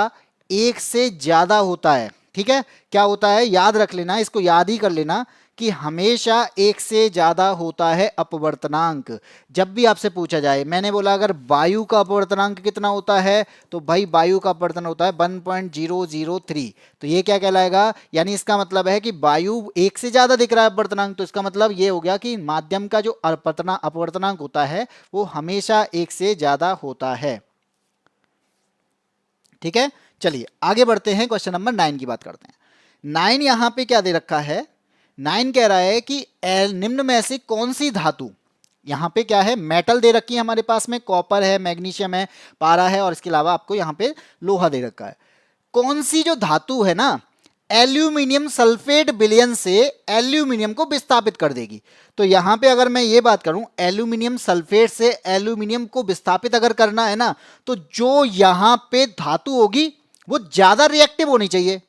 1 से ज्यादा होता है। ठीक है, क्या होता है याद रख लेना, इसको याद ही कर लेना कि हमेशा 1 से ज्यादा होता है अपवर्तनांक। जब भी आपसे पूछा जाए, मैंने बोला अगर वायु का अपवर्तनांक कितना होता है, तो भाई वायु का अपवर्तन होता है 1.003। तो ये क्या कहलाएगा, यानी इसका मतलब है कि वायु 1 से ज्यादा दिख रहा है अपवर्तनांक, तो इसका मतलब ये हो गया कि माध्यम का जो अपवर्तनांक होता है वो हमेशा 1 से ज्यादा होता है। ठीक है, चलिए आगे बढ़ते हैं, क्वेश्चन नंबर 9 की बात करते हैं। 9 यहां पे क्या दे रखा है, 9 कह रहा है कि निम्न में से कौन सी धातु, यहां पे क्या है, मेटल दे रखी है हमारे पास में, कॉपर है, मैग्नीशियम है, पारा है, और इसके अलावा आपको यहां पे लोहा दे रखा है। कौन सी जो धातु है ना एल्यूमिनियम सल्फेट विलयन से एल्यूमिनियम को विस्थापित कर देगी। तो यहां पे अगर मैं ये बात करूं, एल्यूमिनियम सल्फेट से एल्यूमिनियम को विस्थापित अगर करना है ना, तो जो यहां पे धातु होगी वो ज्यादा रिएक्टिव होनी चाहिए।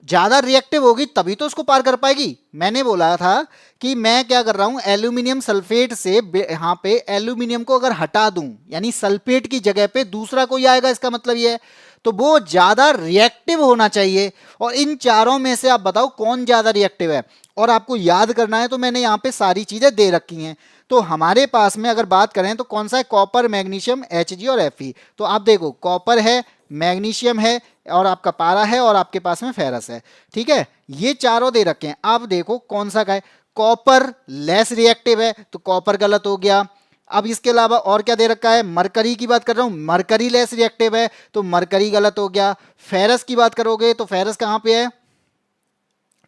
ज्यादा रिएक्टिव होगी तभी तो उसको पार कर पाएगी। मैंने बोला था कि मैं क्या कर रहा हूं, एल्यूमिनियम सल्फेट से यहां पे एल्यूमिनियम को अगर हटा दूं, यानी सल्फेट की जगह पे दूसरा कोई आएगा, इसका मतलब ये है, तो वो ज्यादा रिएक्टिव होना चाहिए। और इन चारों में से आप बताओ कौन ज्यादा रिएक्टिव है, और आपको याद करना है तो मैंने यहाँ पे सारी चीजें दे रखी हैं। तो हमारे पास में अगर बात करें तो कौन सा है, कॉपर, मैग्नीशियम, Hg और Fe। तो आप देखो कॉपर है, मैग्नीशियम है, और आपका पारा है, और आपके पास में फेरस है। ठीक है, ये चारों दे रखे हैं, आप देखो कौन सा का है। कॉपर लेस रिएक्टिव है तो कॉपर गलत हो गया। अब इसके अलावा और क्या दे रखा है, मरकरी की बात कर रहा हूं, मरकरी लेस रिएक्टिव है तो मरकरी गलत हो गया। फेरस की बात करोगे तो फेरस कहां पे है,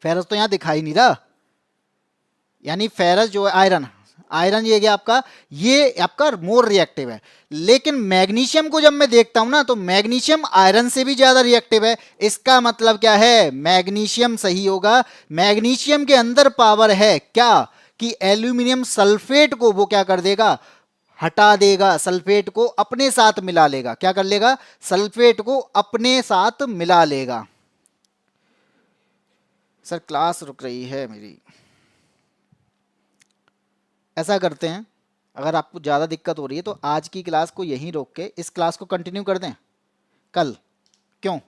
फेरस तो यहां दिखाई नहीं रहा, यानी फेरस जो है आयरन, आयरन ये गया आपका, ये आपका मोर रिएक्टिव है। लेकिन मैग्नीशियम को जब मैं देखता हूं ना तो मैग्नीशियम आयरन से भी ज्यादा रिएक्टिव है। इसका मतलब क्या है, मैग्नीशियम सही होगा। मैग्नीशियम के अंदर पावर है क्या, कि एल्यूमिनियम सल्फेट को वो क्या कर देगा, हटा देगा, सल्फेट को अपने साथ मिला लेगा। क्या कर लेगा, सल्फेट को अपने साथ मिला लेगा। सर क्लास रुक रही है मेरी। ऐसा करते हैं, अगर आपको ज़्यादा दिक्कत हो रही है तो आज की क्लास को यहीं रोक के इस क्लास को कंटिन्यू कर दें कल। क्यों,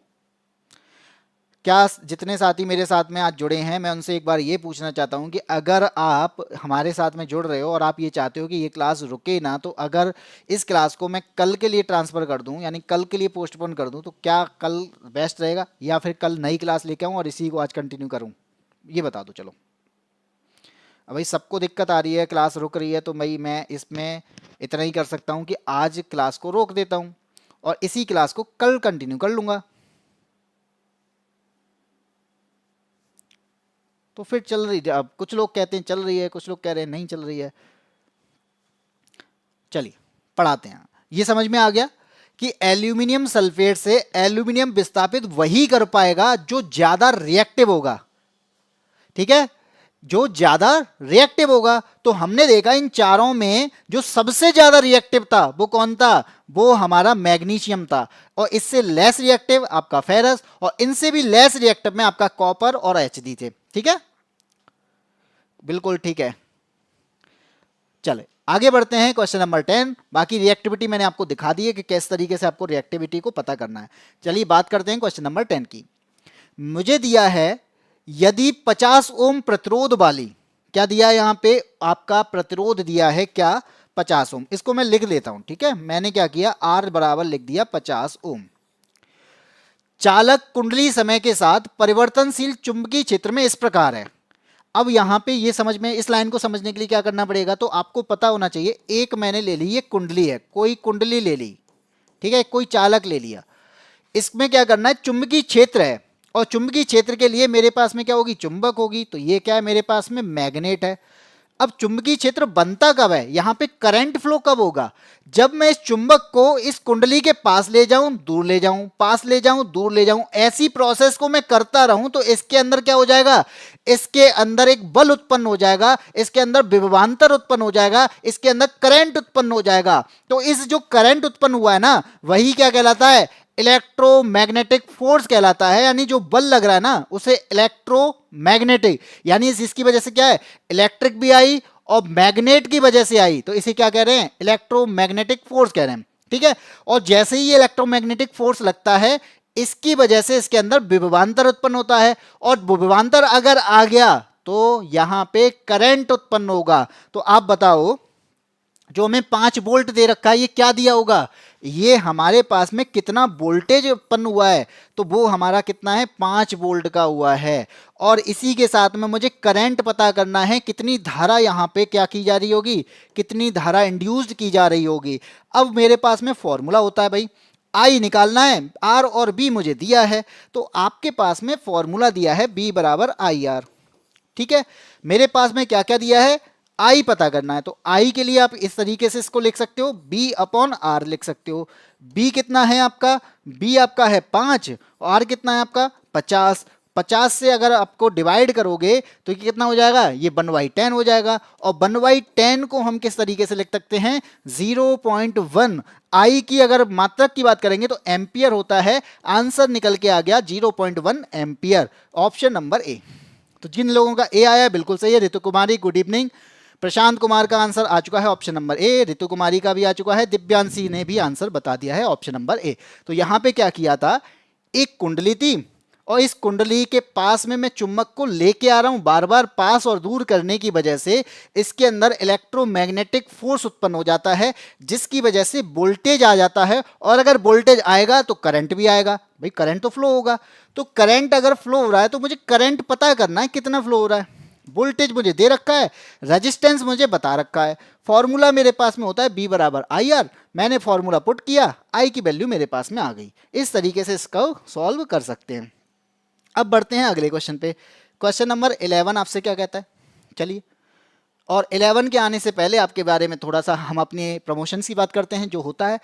क्या जितने साथी मेरे साथ में आज जुड़े हैं मैं उनसे एक बार ये पूछना चाहता हूँ कि अगर आप हमारे साथ में जुड़ रहे हो और आप ये चाहते हो कि ये क्लास रुके ना, तो अगर इस क्लास को मैं कल के लिए ट्रांसफ़र कर दूँ, यानी कल के लिए पोस्टपोन कर दूँ, तो क्या कल बेस्ट रहेगा, या फिर कल नई क्लास लेके आऊँ और इसी को आज कंटिन्यू करूँ, ये बता दो। चलो अब भाई सबको दिक्कत आ रही है, क्लास रुक रही है, तो भाई मैं इसमें इतना ही कर सकता हूँ कि आज क्लास को रोक देता हूँ और इसी क्लास को कल कंटिन्यू कर लूँगा। तो फिर चल रही है, अब कुछ लोग कहते हैं चल रही है, कुछ लोग कह रहे हैं नहीं चल रही है। चलिए पढ़ाते हैं। ये समझ में आ गया कि एल्यूमिनियम सल्फेट से एल्यूमिनियम विस्थापित वही कर पाएगा जो ज्यादा रिएक्टिव होगा। ठीक है, जो ज्यादा रिएक्टिव होगा। तो हमने देखा इन चारों में जो सबसे ज्यादा रिएक्टिव था वो कौन था, वो हमारा मैग्नीशियम था। और इससे लेस रिएक्टिव आपका फेरस, और इनसे भी लेस रिएक्टिव में आपका कॉपर और Hd थे। ठीक है, बिल्कुल ठीक है। चले आगे बढ़ते हैं क्वेश्चन नंबर 10। बाकी रिएक्टिविटी मैंने आपको दिखा दी है कि किस तरीके से आपको रिएक्टिविटी को पता करना है। चलिए बात करते हैं क्वेश्चन नंबर 10 की। मुझे दिया है यदि 50 ओम प्रतिरोध वाली, क्या दिया है यहां पे आपका प्रतिरोध दिया है क्या 50 ओम। इसको मैं लिख लेता हूं, ठीक है। मैंने क्या किया, आर बराबर लिख दिया 50 ओम। चालक कुंडली समय के साथ परिवर्तनशील चुंबकीय क्षेत्र में इस प्रकार है। अब यहां पे ये समझ में, इस लाइन को समझने के लिए क्या करना पड़ेगा, तो आपको पता होना चाहिए, एक मैंने ले ली ये कुंडली है, कोई कुंडली ले ली, ठीक है, कोई चालक ले लिया। इसमें क्या करना है, चुंबकीय क्षेत्र है, और चुंबकीय क्षेत्र के लिए मेरे पास में क्या होगी, चुंबक होगी। तो ये क्या है, मेरे पास में मैग्नेट है। अब चुंबकीय क्षेत्र बनता कब है, यहां पे करंट फ्लो कब होगा, जब मैं इस चुंबक को इस कुंडली के पास ले जाऊं, दूर ले जाऊं, पास ले जाऊं, दूर ले जाऊं, ऐसी प्रोसेस को मैं करता रहूं, तो इसके अंदर क्या हो जाएगा, इसके अंदर एक बल उत्पन्न हो जाएगा, इसके अंदर विभवांतर उत्पन्न हो जाएगा, इसके अंदर करंट उत्पन्न हो जाएगा। तो इस जो करंट उत्पन्न हुआ है ना, वही क्या कहलाता है, इलेक्ट्रोमैग्नेटिक फोर्स कहलाता है। यानी जो बल लग रहा है ना, उसे इलेक्ट्रोमैग्नेटिक, यानी इसकी वजह से क्या है, इलेक्ट्रिक भी आई और मैग्नेट की वजह से आई, तो इसे क्या कह रहे हैं, इलेक्ट्रोमैग्नेटिक फोर्स कह रहे हैं, ठीक है। और जैसे ही ये इलेक्ट्रोमैग्नेटिक फोर्स लगता है, इसकी वजह से इसके अंदर विभवांतर उत्पन्न होता है, और विभवांतर अगर आ गया तो यहां पे करंट उत्पन्न होगा। तो आप बताओ, जो हमें 5 वोल्ट दे रखा है, ये क्या दिया होगा, ये हमारे पास में कितना वोल्टेज उत्पन्न हुआ है, तो वो हमारा कितना है, 5 वोल्ट का हुआ है। और इसी के साथ में मुझे करंट पता करना है, कितनी धारा यहां पे क्या की जा रही होगी, कितनी धारा इंड्यूस्ड की जा रही होगी। अब मेरे पास में फॉर्मूला होता है भाई, आई निकालना है, आर और बी मुझे दिया है, तो आपके पास में फॉर्मूला दिया है बी बराबर आई आर, ठीक है। मेरे पास में क्या क्या दिया है, आई पता करना है, तो आई के लिए आप इस तरीके से इसको लिख सकते हो, बी अपॉन आर लिख सकते हो। बी कितना है आपका, बी आपका है 5, और आर कितना है आपका 50। 50 से अगर आपको डिवाइड करोगे तो ये कितना हो जाएगा, ये 1/10 हो जाएगा। और 1/10 को हम किस तरीके से लिख सकते हैं, 0.1। आई की अगर मात्रक की बात करेंगे तो एम्पियर होता है, आंसर निकल के आ गया 0.1 एम्पियर, ऑप्शन नंबर ए। तो जिन लोगों का ए आया बिल्कुल सही है, ऋतु कुमारी गुड इवनिंग। प्रशांत कुमार का आंसर आ चुका है ऑप्शन नंबर ए, ऋतु कुमारी का भी आ चुका है, दिव्यांशी ने भी आंसर बता दिया है ऑप्शन नंबर ए। तो यहां पे क्या किया था, एक कुंडली थी, और इस कुंडली के पास में मैं चुंबक को लेके आ रहा हूं, बार बार पास और दूर करने की वजह से इसके अंदर इलेक्ट्रोमैग्नेटिक फोर्स उत्पन्न हो जाता है, जिसकी वजह से वोल्टेज आ जाता है। और अगर वोल्टेज आएगा तो करंट भी आएगा, भाई करंट तो फ्लो होगा। तो करंट अगर फ्लो हो रहा है तो मुझे करंट पता करना है कितना फ्लो हो रहा है। वोल्टेज मुझे दे रखा है, रेजिस्टेंस मुझे बता रखा है, फॉर्मूला मेरे पास में होता है बी बराबर आई आर। मैंने फॉर्मूला पुट किया, आई की वैल्यू मेरे पास में आ गई। इस तरीके से इसको सॉल्व कर सकते हैं। अब बढ़ते हैं अगले क्वेश्चन पे। क्वेश्चन नंबर 11 आपसे क्या कहता है, चलिए। और 11 के आने से पहले आपके बारे में थोड़ा सा हम अपने प्रमोशंस की बात करते हैं। जो होता है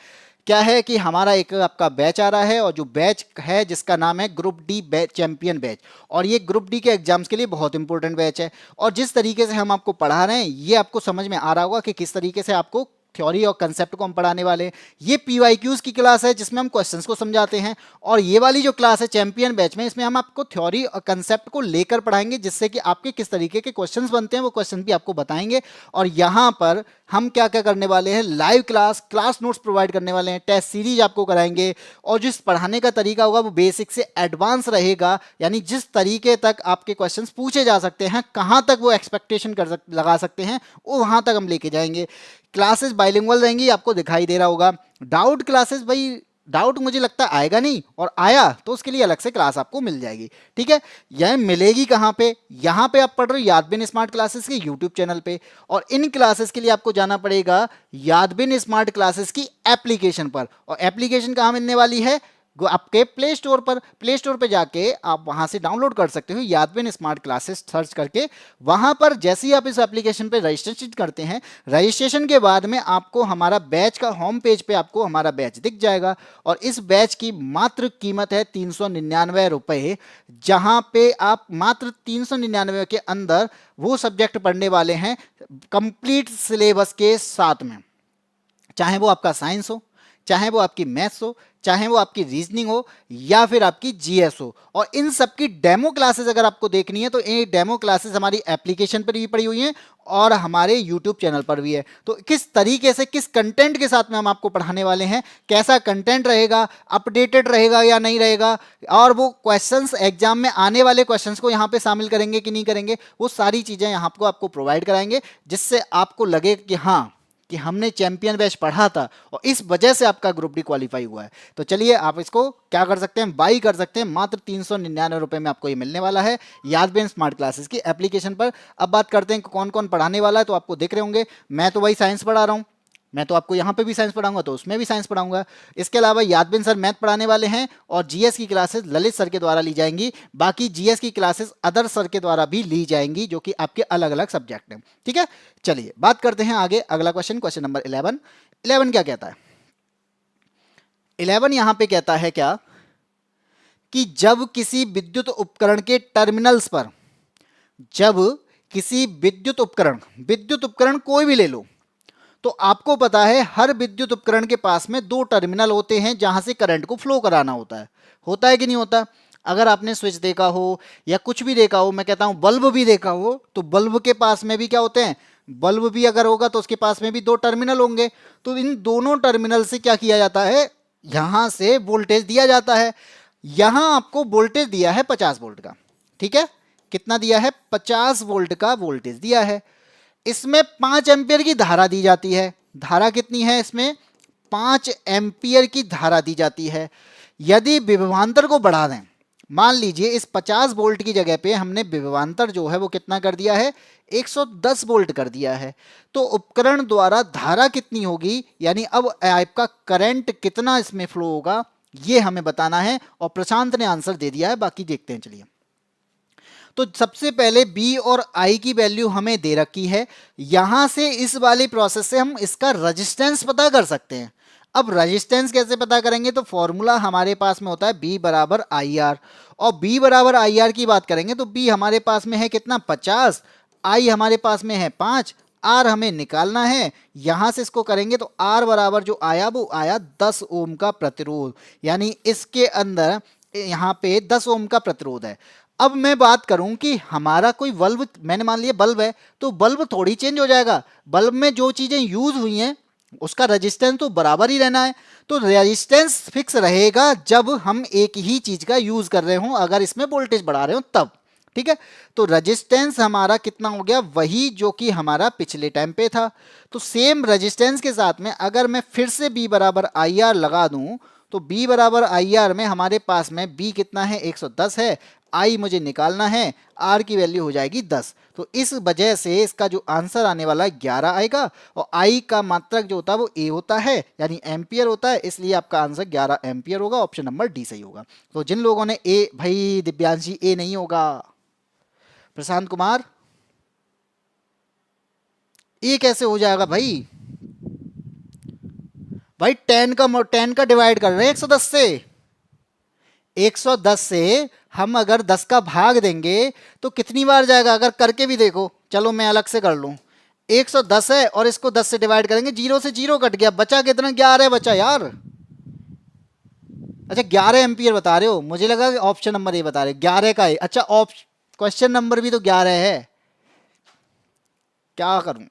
क्या है कि हमारा एक आपका बैच आ रहा है, और जो बैच है जिसका नाम है group D batch champion batch, और ये ग्रुप डी के एग्जाम्स के लिए बहुत इंपॉर्टेंट बैच है। और जिस तरीके से हम आपको पढ़ा रहे हैं, ये आपको समझ में आ रहा होगा कि किस तरीके से आपको थ्योरी और कंसेप्ट को हम पढ़ाने वाले हैं। ये पीवाईक्यूज की क्लास है जिसमें हम क्वेश्चंस को समझाते हैं, और ये वाली जो क्लास है चैंपियन बैच में, इसमें हम आपको थ्योरी और कंसेप्ट को लेकर पढ़ाएंगे, जिससे कि आपके किस तरीके के क्वेश्चंस बनते हैं वो क्वेश्चन भी आपको बताएंगे। और यहाँ पर हम क्या क्या करने वाले हैं, लाइव क्लास नोट्स प्रोवाइड करने वाले हैं, टेस्ट सीरीज आपको कराएंगे, और जिस पढ़ाने का तरीका होगा वो बेसिक से एडवांस रहेगा। यानी जिस तरीके तक आपके क्वेश्चंस पूछे जा सकते हैं, कहाँ तक वो एक्सपेक्टेशन लगा सकते हैं, वो वहाँ तक हम लेके जाएंगे। क्लासेस बाइलिंगुअल रहेंगी, आपको दिखाई दे रहा होगा। डाउट क्लासेस, भाई डाउट मुझे लगता है आएगा नहीं, और आया तो उसके लिए अलग से क्लास आपको मिल जाएगी, ठीक है। यह मिलेगी कहाँ पे, यहाँ पे आप पढ़ रहे हो यादबिन स्मार्ट क्लासेस के यूट्यूब चैनल पे, और इन क्लासेस के लिए आपको जाना पड़ेगा यादबिन स्मार्ट क्लासेस की एप्लीकेशन पर। और एप्लीकेशन कहाँ मिलने वाली है, आपके प्ले स्टोर पर। प्ले स्टोर पर जाके आप वहां से डाउनलोड कर सकते हो, यादबिन स्मार्ट क्लासेस सर्च करके। वहां पर जैसे ही आप इस एप्लीकेशन पे रजिस्ट्रेशन करते हैं, रजिस्ट्रेशन के बाद में आपको हमारा बैच का होम पेज पे आपको हमारा बैच दिख जाएगा। और इस बैच की मात्र कीमत है 399 रुपए, जहां पे आप मात्र 399 के अंदर वो सब्जेक्ट पढ़ने वाले हैं कंप्लीट सिलेबस के साथ में। चाहे वो आपका साइंस हो, चाहे वो आपकी मैथ्स हो, चाहे वो आपकी रीजनिंग हो या फिर आपकी जीएस हो। और इन सब की डेमो क्लासेस अगर आपको देखनी है तो ये डेमो क्लासेस हमारी एप्लीकेशन पर भी पड़ी हुई हैं और हमारे यूट्यूब चैनल पर भी है। तो किस तरीके से, किस कंटेंट के साथ में हम आपको पढ़ाने वाले हैं, कैसा कंटेंट रहेगा, अपडेटेड रहेगा या नहीं रहेगा, और वो क्वेश्चंस एग्जाम में आने वाले क्वेश्चंस को यहाँ पे शामिल करेंगे कि नहीं करेंगे, वो सारी चीज़ें यहाँ आपको प्रोवाइड कराएंगे, जिससे आपको लगे कि हाँ कि हमने चैंपियन बैच पढ़ा था और इस वजह से आपका ग्रुप डी क्वालिफाई हुआ है। तो चलिए आप इसको क्या कर सकते हैं, बाई कर सकते हैं। मात्र 399 रुपये में आपको ये मिलने वाला है यादबेन स्मार्ट क्लासेस की एप्लीकेशन पर। अब बात करते हैं कौन कौन पढ़ाने वाला है। तो आपको देख रहे होंगे मैं तो वही साइंस पढ़ा रहा हूँ, मैं तो आपको यहाँ पे भी साइंस पढ़ाऊंगा तो उसमें भी साइंस पढ़ाऊंगा। इसके अलावा यादबेन सर मैथ पढ़ाने वाले हैं और जीएस की क्लासेस ललित सर के द्वारा ली जाएंगी। बाकी जीएस की क्लासेस अदर सर के द्वारा भी ली जाएंगी जो कि आपके अलग अलग सब्जेक्ट हैं। ठीक है, चलिए बात करते हैं आगे। अगला क्वेश्चन, क्वेश्चन नंबर 11। 11 क्या कहता है? 11 यहाँ पे कहता है क्या कि जब किसी विद्युत उपकरण के टर्मिनल्स पर, जब किसी विद्युत उपकरण कोई भी ले लो, तो आपको पता है हर विद्युत उपकरण के पास में दो टर्मिनल होते हैं जहां से करंट को फ्लो कराना होता है कि नहीं होता? अगर आपने स्विच देखा हो या कुछ भी देखा हो, मैं कहता हूं बल्ब भी देखा हो, तो बल्ब के पास में भी क्या होते हैं, बल्ब भी अगर होगा तो उसके पास में भी दो टर्मिनल होंगे। तो इन दोनों टर्मिनल से क्या किया जाता है, यहां से वोल्टेज दिया जाता है। यहां आपको वोल्टेज दिया है 50 वोल्ट का। ठीक है, कितना दिया है, 50 वोल्ट का वोल्टेज दिया है। इसमें 5 एम्पियर की धारा दी जाती है। धारा कितनी है इसमें, 5 एम्पियर की धारा दी जाती है। यदि विभवांतर को बढ़ा दें, मान लीजिए इस 50 वोल्ट की जगह पे हमने विभवांतर जो है वो कितना कर दिया है, 110 वोल्ट कर दिया है, तो उपकरण द्वारा धारा कितनी होगी, यानी अब आपका करंट कितना इसमें फ्लो होगा, ये हमें बताना है। और प्रशांत ने आंसर दे दिया है, बाकी देखते हैं। चलिए, तो सबसे पहले B और I की वैल्यू हमें दे रखी है। यहां से इस वाली प्रोसेस से हम इसका रेजिस्टेंस पता कर सकते हैं। अब रेजिस्टेंस कैसे पता करेंगे, तो फॉर्मूला हमारे पास में होता है B बराबर IR, और B बराबर IR की बात करेंगे तो B हमारे पास में है कितना, 50, I हमारे पास में है 5, R हमें निकालना है। यहां से इसको करेंगे तो R बराबर जो आया वो आया 10 ओम का प्रतिरोध, यानी इसके अंदर यहाँ पे 10 ओम का प्रतिरोध है। अब मैं बात करूं कि हमारा कोई बल्ब, मैंने मान लिया बल्ब है, तो बल्ब थोड़ी चेंज हो जाएगा। बल्ब में जो चीजें यूज हुई हैं उसका रेजिस्टेंस तो बराबर ही रहना है। तो रेजिस्टेंस फिक्स रहेगा जब हम एक ही चीज का यूज कर रहे हो, अगर इसमें वोल्टेज बढ़ा रहे हो तब। ठीक है, तो रेजिस्टेंस हमारा कितना हो गया, वही जो कि हमारा पिछले टाइम पे था। तो सेम रेजिस्टेंस के साथ में अगर मैं फिर से B बराबर IR लगा दूं, तो B बराबर IR में हमारे पास में B कितना है, 110 है, I मुझे निकालना है, R की वैल्यू हो जाएगी 10। तो इस वजह से इसका जो आंसर आने वाला है 11 आएगा, और I का मात्रक जो होता है वो A होता है, यानी एम्पियर होता है, इसलिए आपका आंसर 11 एम्पियर होगा। ऑप्शन नंबर डी सही होगा। तो जिन लोगों ने A, भाई दिव्यांशी A नहीं होगा, प्रशांत कुमार A कैसे हो जाएगा भाई, भाई 10 का डिवाइड कर रहे हैं 110 से, 110 से हम अगर 10 का भाग देंगे तो कितनी बार जाएगा, अगर करके भी देखो, चलो मैं अलग से कर लूं। 110 है और इसको 10 से डिवाइड करेंगे, 0 से 0 कट गया, बचा कितना, 11 बचा यार। अच्छा 11 एम्पियर बता रहे हो, मुझे लगा कि ऑप्शन नंबर ये बता रहे 11 का है। अच्छा क्वेश्चन नंबर भी तो 11 है, क्या करूं।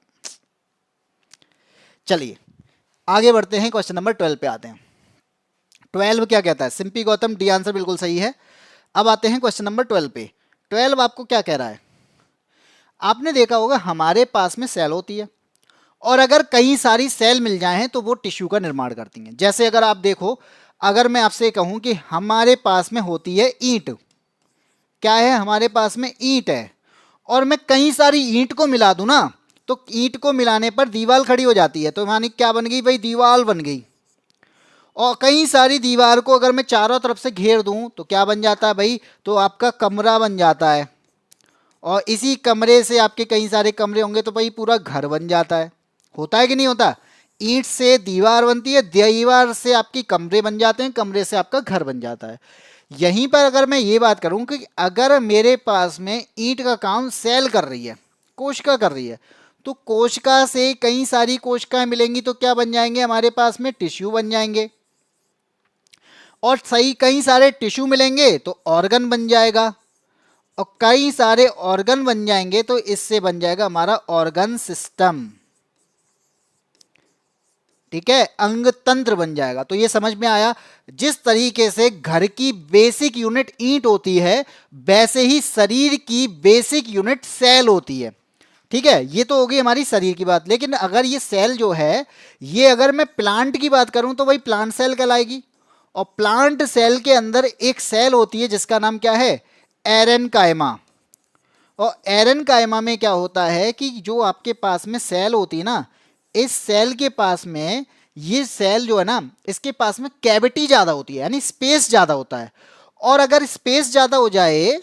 चलिए आगे बढ़ते हैं, क्वेश्चन नंबर 12 पे आते हैं। 12 क्या कहता है, सिंपी गौतम डी आंसर बिल्कुल सही है। अब आते हैं क्वेश्चन नंबर 12 पे। 12 आपको क्या कह रहा है, आपने देखा होगा हमारे पास में सेल होती है, और अगर कई सारी सेल मिल जाएं तो वो टिश्यू का निर्माण करती हैं। जैसे अगर आप देखो, अगर मैं आपसे कहूं कि हमारे पास में होती है ईंट, क्या है हमारे पास में ईंट है, और मैं कई सारी ईंट को मिला दूं ना, तो ईंट को मिलाने पर दीवार खड़ी हो जाती है, तो मानी क्या बन गई भाई, दीवार बन गई। और कई सारी दीवार को अगर मैं चारों तरफ से घेर दूं तो क्या बन जाता है भाई, तो आपका कमरा बन जाता है, और इसी कमरे से आपके कई सारे कमरे होंगे तो भाई पूरा घर बन जाता है। होता है कि नहीं होता, ईंट से दीवार बनती है, दीवार से आपकी कमरे बन जाते हैं, कमरे से आपका घर बन जाता है। यहीं पर अगर मैं ये बात करूं कि अगर मेरे पास में ईंट का काम सेल कर रही है, कोशिका कर रही है, तो कोशिका से कई सारी कोशिकाएं मिलेंगी तो क्या बन जाएंगे, हमारे पास में टिश्यू बन जाएंगे। और सही कई सारे टिश्यू मिलेंगे तो ऑर्गन बन जाएगा, और कई सारे ऑर्गन बन जाएंगे तो इससे बन जाएगा हमारा ऑर्गन सिस्टम। ठीक है, अंग तंत्र बन जाएगा। तो ये समझ में आया, जिस तरीके से घर की बेसिक यूनिट ईंट होती है वैसे ही शरीर की बेसिक यूनिट सेल होती है। ठीक है, ये तो होगी हमारी शरीर की बात। लेकिन अगर ये सेल जो है, ये अगर मैं प्लांट की बात करूं तो वही प्लांट सेल कहलाएगी। और प्लांट सेल के अंदर एक सेल होती है जिसका नाम क्या है, एरेनकाइमा। और एरेनकाइमा में क्या होता है कि जो आपके पास में सेल होती है ना, इस सेल के पास में, ये सेल जो है ना, इसके पास में कैविटी ज्यादा होती है, यानी स्पेस ज्यादा होता है। और अगर स्पेस ज्यादा हो जाए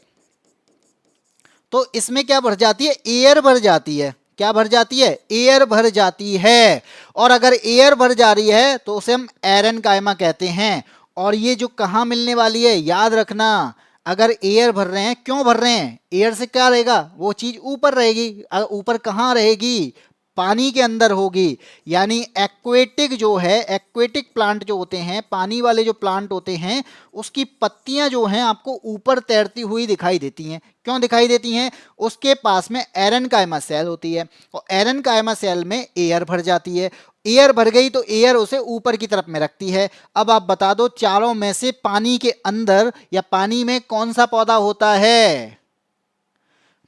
तो इसमें क्या भर जाती है, एयर भर जाती है। क्या भर जाती है, एयर भर जाती है। और अगर एयर भर जा रही है तो उसे हम एरेनकाइमा कहते हैं। और ये जो कहाँ मिलने वाली है, याद रखना, अगर एयर भर रहे हैं, क्यों भर रहे हैं, एयर से क्या रहेगा, वो चीज ऊपर रहेगी। ऊपर कहाँ रहेगी, पानी के अंदर होगी। यानी एक्वेटिक जो है, एक्वेटिक प्लांट जो होते हैं, पानी वाले जो प्लांट होते हैं, उसकी पत्तियां जो हैं आपको ऊपर तैरती हुई दिखाई देती हैं। क्यों दिखाई देती हैं, उसके पास में एरेनकाइमा सेल होती है, और एरेनकाइमा सेल में एयर भर जाती है। एयर भर गई तो एयर उसे ऊपर की तरफ में रखती है। अब आप बता दो, चारों में से पानी के अंदर या पानी में कौन सा पौधा होता है,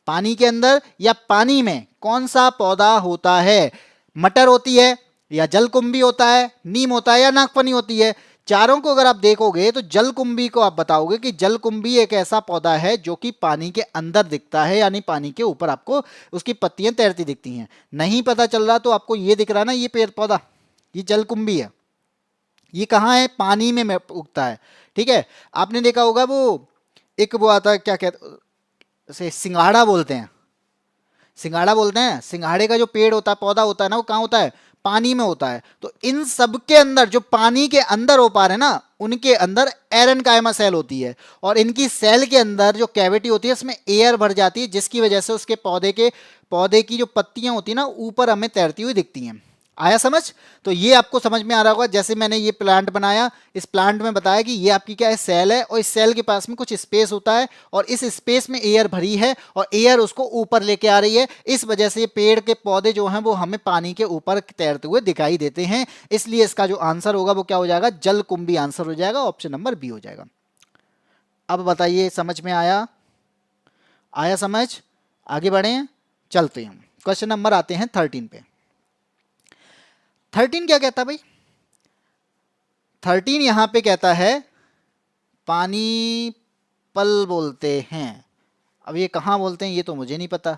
पानी के अंदर या पानी में कौन सा पौधा होता है, मटर होती है या जलकुंभी होता है, नीम होता है या नागफनी होती है। चारों को अगर आप देखोगे तो जलकुंभी को आप बताओगे कि जलकुंभी एक ऐसा पौधा है जो कि पानी के अंदर दिखता है, यानी पानी के ऊपर आपको उसकी पत्तियां तैरती दिखती हैं। नहीं पता चल रहा तो आपको ये दिख रहा ना, ये पेड़ पौधा, ये जलकुंभी है। ये कहाँ है, पानी में उगता है। ठीक है, आपने देखा होगा वो एक वो आता है, क्या कहते से, सिंघाड़ा बोलते हैं, सिंघाड़ा बोलते हैं। सिंघाड़े का जो पेड़ होता है, पौधा होता है ना, वो कहाँ होता है, पानी में होता है। तो इन सब के अंदर जो पानी के अंदर हो पा रहे हैं ना, उनके अंदर एरेनकाइमा सेल होती है। और इनकी सेल के अंदर जो कैविटी होती है, उसमें एयर भर जाती है, जिसकी वजह से उसके पौधे की जो पत्तियां होती है ना, ऊपर हमें तैरती हुई दिखती हैं। आया समझ। तो ये आपको समझ में आ रहा होगा, जैसे मैंने ये प्लांट बनाया, इस प्लांट में बताया कि ये आपकी क्या है, सेल है, और इस सेल के पास में कुछ स्पेस होता है, और इस स्पेस में एयर भरी है, और एयर उसको ऊपर लेके आ रही है। इस वजह से ये पेड़ के पौधे जो हैं वो हमें पानी के ऊपर तैरते हुए दिखाई देते हैं। इसलिए इसका जो आंसर होगा वो क्या हो जाएगा, जलकुंभी आंसर हो जाएगा, ऑप्शन नंबर बी हो जाएगा। अब बताइए, समझ में आया, आया समझ, आगे बढ़े, चलते हैं। क्वेश्चन नंबर आते हैं 13 पे। 13 क्या कहता है भाई, 13 यहां पे कहता है पानी पल बोलते हैं। अब ये कहां बोलते हैं ये तो मुझे नहीं पता।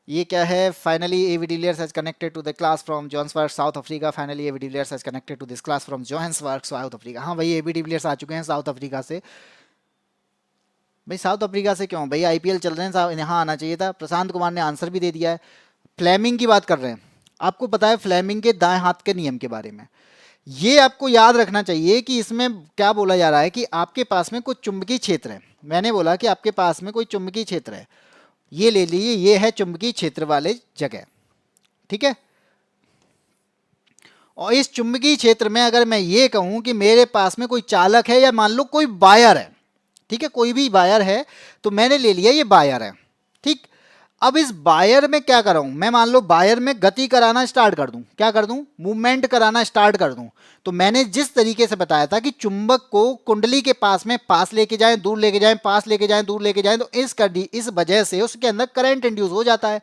ये क्या है, finally AB de Villiers has connected to the class from Johannesburg South Africa. Finally AB de Villiers has connected to this class from Johannesburg South Africa. हाँ भाई, एवी डिलियर्स आ चुके हैं साउथ अफ्रीका से। भाई साउथ अफ्रीका से क्यों भाई, आईपीएल चल रहे हैं, यहाँ आना चाहिए था। प्रशांत कुमार ने आंसर भी दे दिया है। फ्लेमिंग की बात कर रहे हैं, आपको पता है फ्लेमिंग के दाएं हाथ के नियम के बारे में। ये आपको याद रखना चाहिए कि इसमें क्या बोला जा रहा है कि आपके पास में कुछ चुंबकीय क्षेत्र है। मैंने बोला कि आपके पास में कोई चुंबकीय क्षेत्र है, ये ले लीजिए, ये है चुंबकीय क्षेत्र वाले जगह। ठीक है, और इस चुंबकीय क्षेत्र में अगर मैं ये कहूं कि मेरे पास में कोई चालक है, या मान लो कोई वायर है, ठीक है, कोई भी वायर है, तो मैंने ले लिया ये वायर है। ठीक, अब इस वायर में क्या कर रहा हूं मैं, मान लो वायर में गति कराना स्टार्ट कर दूं, क्या कर दूं, मूवमेंट कराना स्टार्ट कर दूं। तो मैंने जिस तरीके से बताया था कि चुंबक को कुंडली के पास में पास लेके जाएं, दूर लेके जाएं, पास लेके जाएं, दूर लेके जाएं, तो इस वजह से उसके अंदर करंट इंड्यूस हो जाता है।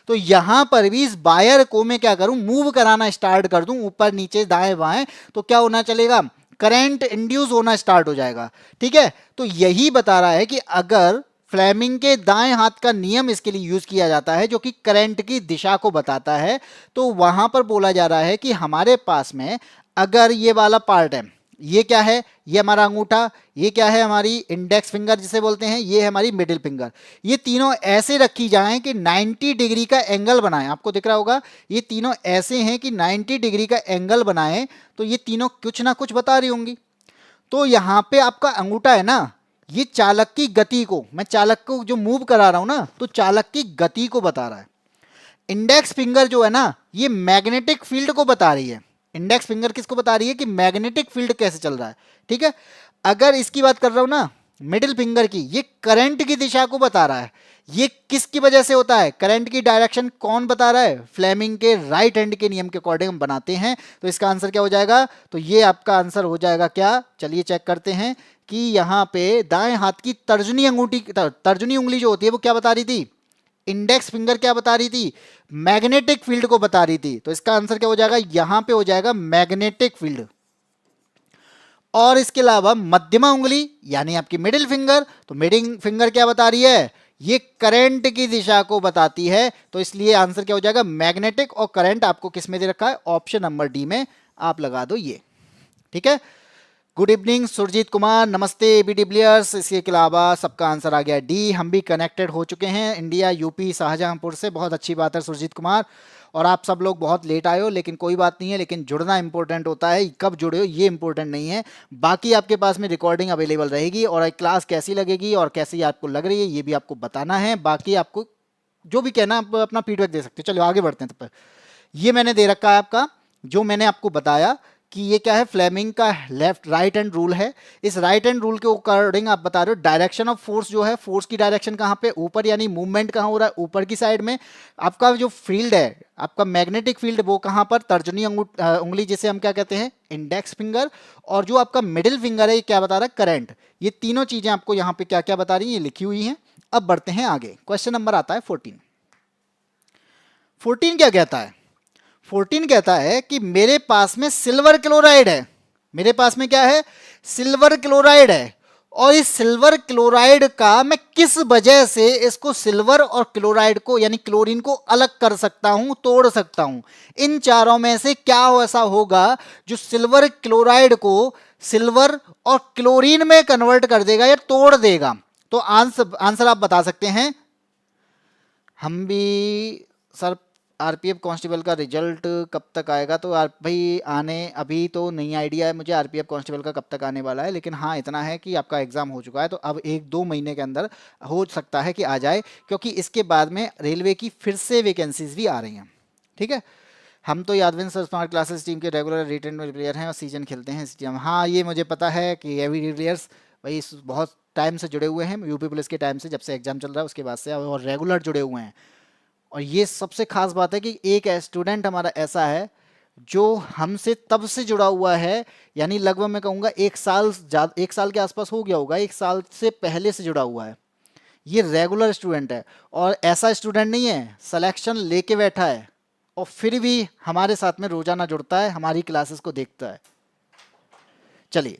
तो यहां पर भी इस वायर को मैं क्या करूं, मूव कराना स्टार्ट कर दूं, ऊपर नीचे दाएं बाएं, तो क्या होना चलेगा, करंट इंड्यूस होना स्टार्ट हो जाएगा। ठीक है, तो यही बता रहा है कि अगर फ्लेमिंग के दाएं हाथ का नियम इसके लिए यूज किया जाता है, जो कि करंट की दिशा को बताता है, तो वहां पर बोला जा रहा है कि हमारे पास में अगर ये वाला पार्ट है, ये क्या है, ये हमारा अंगूठा, ये क्या है, हमारी इंडेक्स फिंगर जिसे बोलते हैं, ये है हमारी मिडिल फिंगर, ये तीनों ऐसे रखी जाएं कि 90 डिग्री का एंगल बनाएं। आपको दिख रहा होगा ये तीनों ऐसे हैं कि 90 डिग्री का एंगल बनाएं, तो ये तीनों कुछ ना कुछ बता रही होंगी। तो यहां पे आपका अंगूठा है ना, ये चालक की गति को, मैं चालक को जो मूव करा रहा हूं ना, तो चालक की गति को बता रहा है। इंडेक्स फिंगर जो है ना, ये मैग्नेटिक फील्ड को बता रही है। इंडेक्स फिंगर किसको बता रही है कि मैग्नेटिक फील्ड कैसे चल रहा है, ठीक है। अगर इसकी बात कर रहा हूं ना, मिडिल फिंगर की, ये करंट की दिशा को बता रहा है। ये किसकी वजह से होता है, करंट की डायरेक्शन कौन बता रहा है, फ्लेमिंग के राइट हैंड के नियम के अकॉर्डिंग हम बनाते हैं। तो इसका आंसर क्या हो जाएगा, तो ये आपका आंसर हो जाएगा क्या, चलिए चेक करते हैं कि यहां पे दाएं हाथ की तर्जनी अंगूठी, तर्जनी उंगली जो होती है वो क्या बता रही थी, इंडेक्स फिंगर क्या बता रही थी, मैग्नेटिक फील्ड को बता रही थी। तो इसका आंसर क्या हो जाएगा, यहां पे हो जाएगा मैग्नेटिक फील्ड। और इसके अलावा मध्यमा उंगली यानी आपकी मिडिल फिंगर, तो मिडिल फिंगर क्या बता रही है, ये करंट की दिशा को बताती है। तो इसलिए आंसर क्या हो जाएगा, मैग्नेटिक। और करंट आपको किस में दे रखा है, ऑप्शन नंबर डी में, आप लगा दो ये, ठीक है। गुड इवनिंग सुरजीत कुमार, नमस्ते बी डिब्लियर्स। इसके अलावा सबका आंसर आ गया डी, हम भी कनेक्टेड हो चुके हैं इंडिया यूपी शाहजहांपुर से, बहुत अच्छी बात है सुरजीत कुमार। और आप सब लोग बहुत लेट आए हो, लेकिन कोई बात नहीं है, लेकिन जुड़ना इंपॉर्टेंट होता है, कब जुड़े हो ये इंपॉर्टेंट नहीं है। बाकी आपके पास में रिकॉर्डिंग अवेलेबल रहेगी, और क्लास कैसी लगेगी और कैसी आपको लग रही है ये भी आपको बताना है। बाकी आपको जो भी कहना आप अपना फीडबैक दे सकते हो। चलो आगे बढ़ते हैं। तब तक ये मैंने दे रखा है आपका, जो मैंने आपको बताया कि ये क्या है, फ्लेमिंग का लेफ्ट राइट हैंड रूल है। इस राइट हैंड रूल के अकॉर्डिंग आप बता रहे हो डायरेक्शन ऑफ फोर्स जो है, फोर्स की डायरेक्शन कहाँ पे, ऊपर, यानी मूवमेंट कहाँ हो रहा है, ऊपर की साइड में। आपका जो फील्ड है, आपका मैग्नेटिक फील्ड, वो कहाँ पर, तर्जनी उंगली जिसे हम क्या कहते हैं, इंडेक्स फिंगर। और जो आपका मिडिल फिंगर है ये क्या बता रहा है, करंट। ये तीनों चीजें आपको यहाँ पे क्या क्या बता रही है, ये लिखी हुई हैं। अब बढ़ते हैं आगे, क्वेश्चन नंबर आता है 14। 14 क्या कहता है, 14 कहता है कि मेरे पास में सिल्वर क्लोराइड है, मेरे पास में क्या है, सिल्वर क्लोराइड है। और इस सिल्वर क्लोराइड का मैं किस वजह से इसको सिल्वर और क्लोराइड को यानी क्लोरीन को अलग कर सकता हूं, तोड़ सकता हूं। इन चारों में से क्या ऐसा होगा जो सिल्वर क्लोराइड को सिल्वर और क्लोरीन में कन्वर्ट कर देगा या तोड़ देगा। तो आंसर आप बता सकते हैं। हम भी सर, आरपीएफ कांस्टेबल का रिजल्ट कब तक आएगा, तो भाई आने अभी तो नहीं आइडिया है मुझे आरपीएफ कांस्टेबल का कब तक आने वाला है, लेकिन हाँ इतना है कि आपका एग्जाम हो चुका है, तो अब 1-2 महीने के अंदर हो सकता है कि आ जाए, क्योंकि इसके बाद में रेलवे की फिर से वैकेंसीज भी आ रही हैं, ठीक है। हम तो यादविन सर स्मार्ट क्लासेस टीम के रेगुलर रिटर्न प्लेयर हैं और सीजन खेलते हैं इस हाँ ये मुझे पता है कि एवी डिविलियर्स भाई बहुत टाइम से जुड़े हुए हैं, यूपी पुलिस के टाइम से, जब से एग्जाम चल रहा है उसके बाद से, और रेगुलर जुड़े हुए हैं। और ये सबसे खास बात है कि एक स्टूडेंट हमारा ऐसा है जो हमसे तब से जुड़ा हुआ है, यानी लगभग मैं कहूँगा 1 साल के आसपास हो गया होगा, 1 साल से पहले से जुड़ा हुआ है। ये रेगुलर स्टूडेंट है, और ऐसा स्टूडेंट नहीं है सिलेक्शन लेके बैठा है और फिर भी हमारे साथ में रोजाना जुड़ता है, हमारी क्लासेस को देखता है। चलिए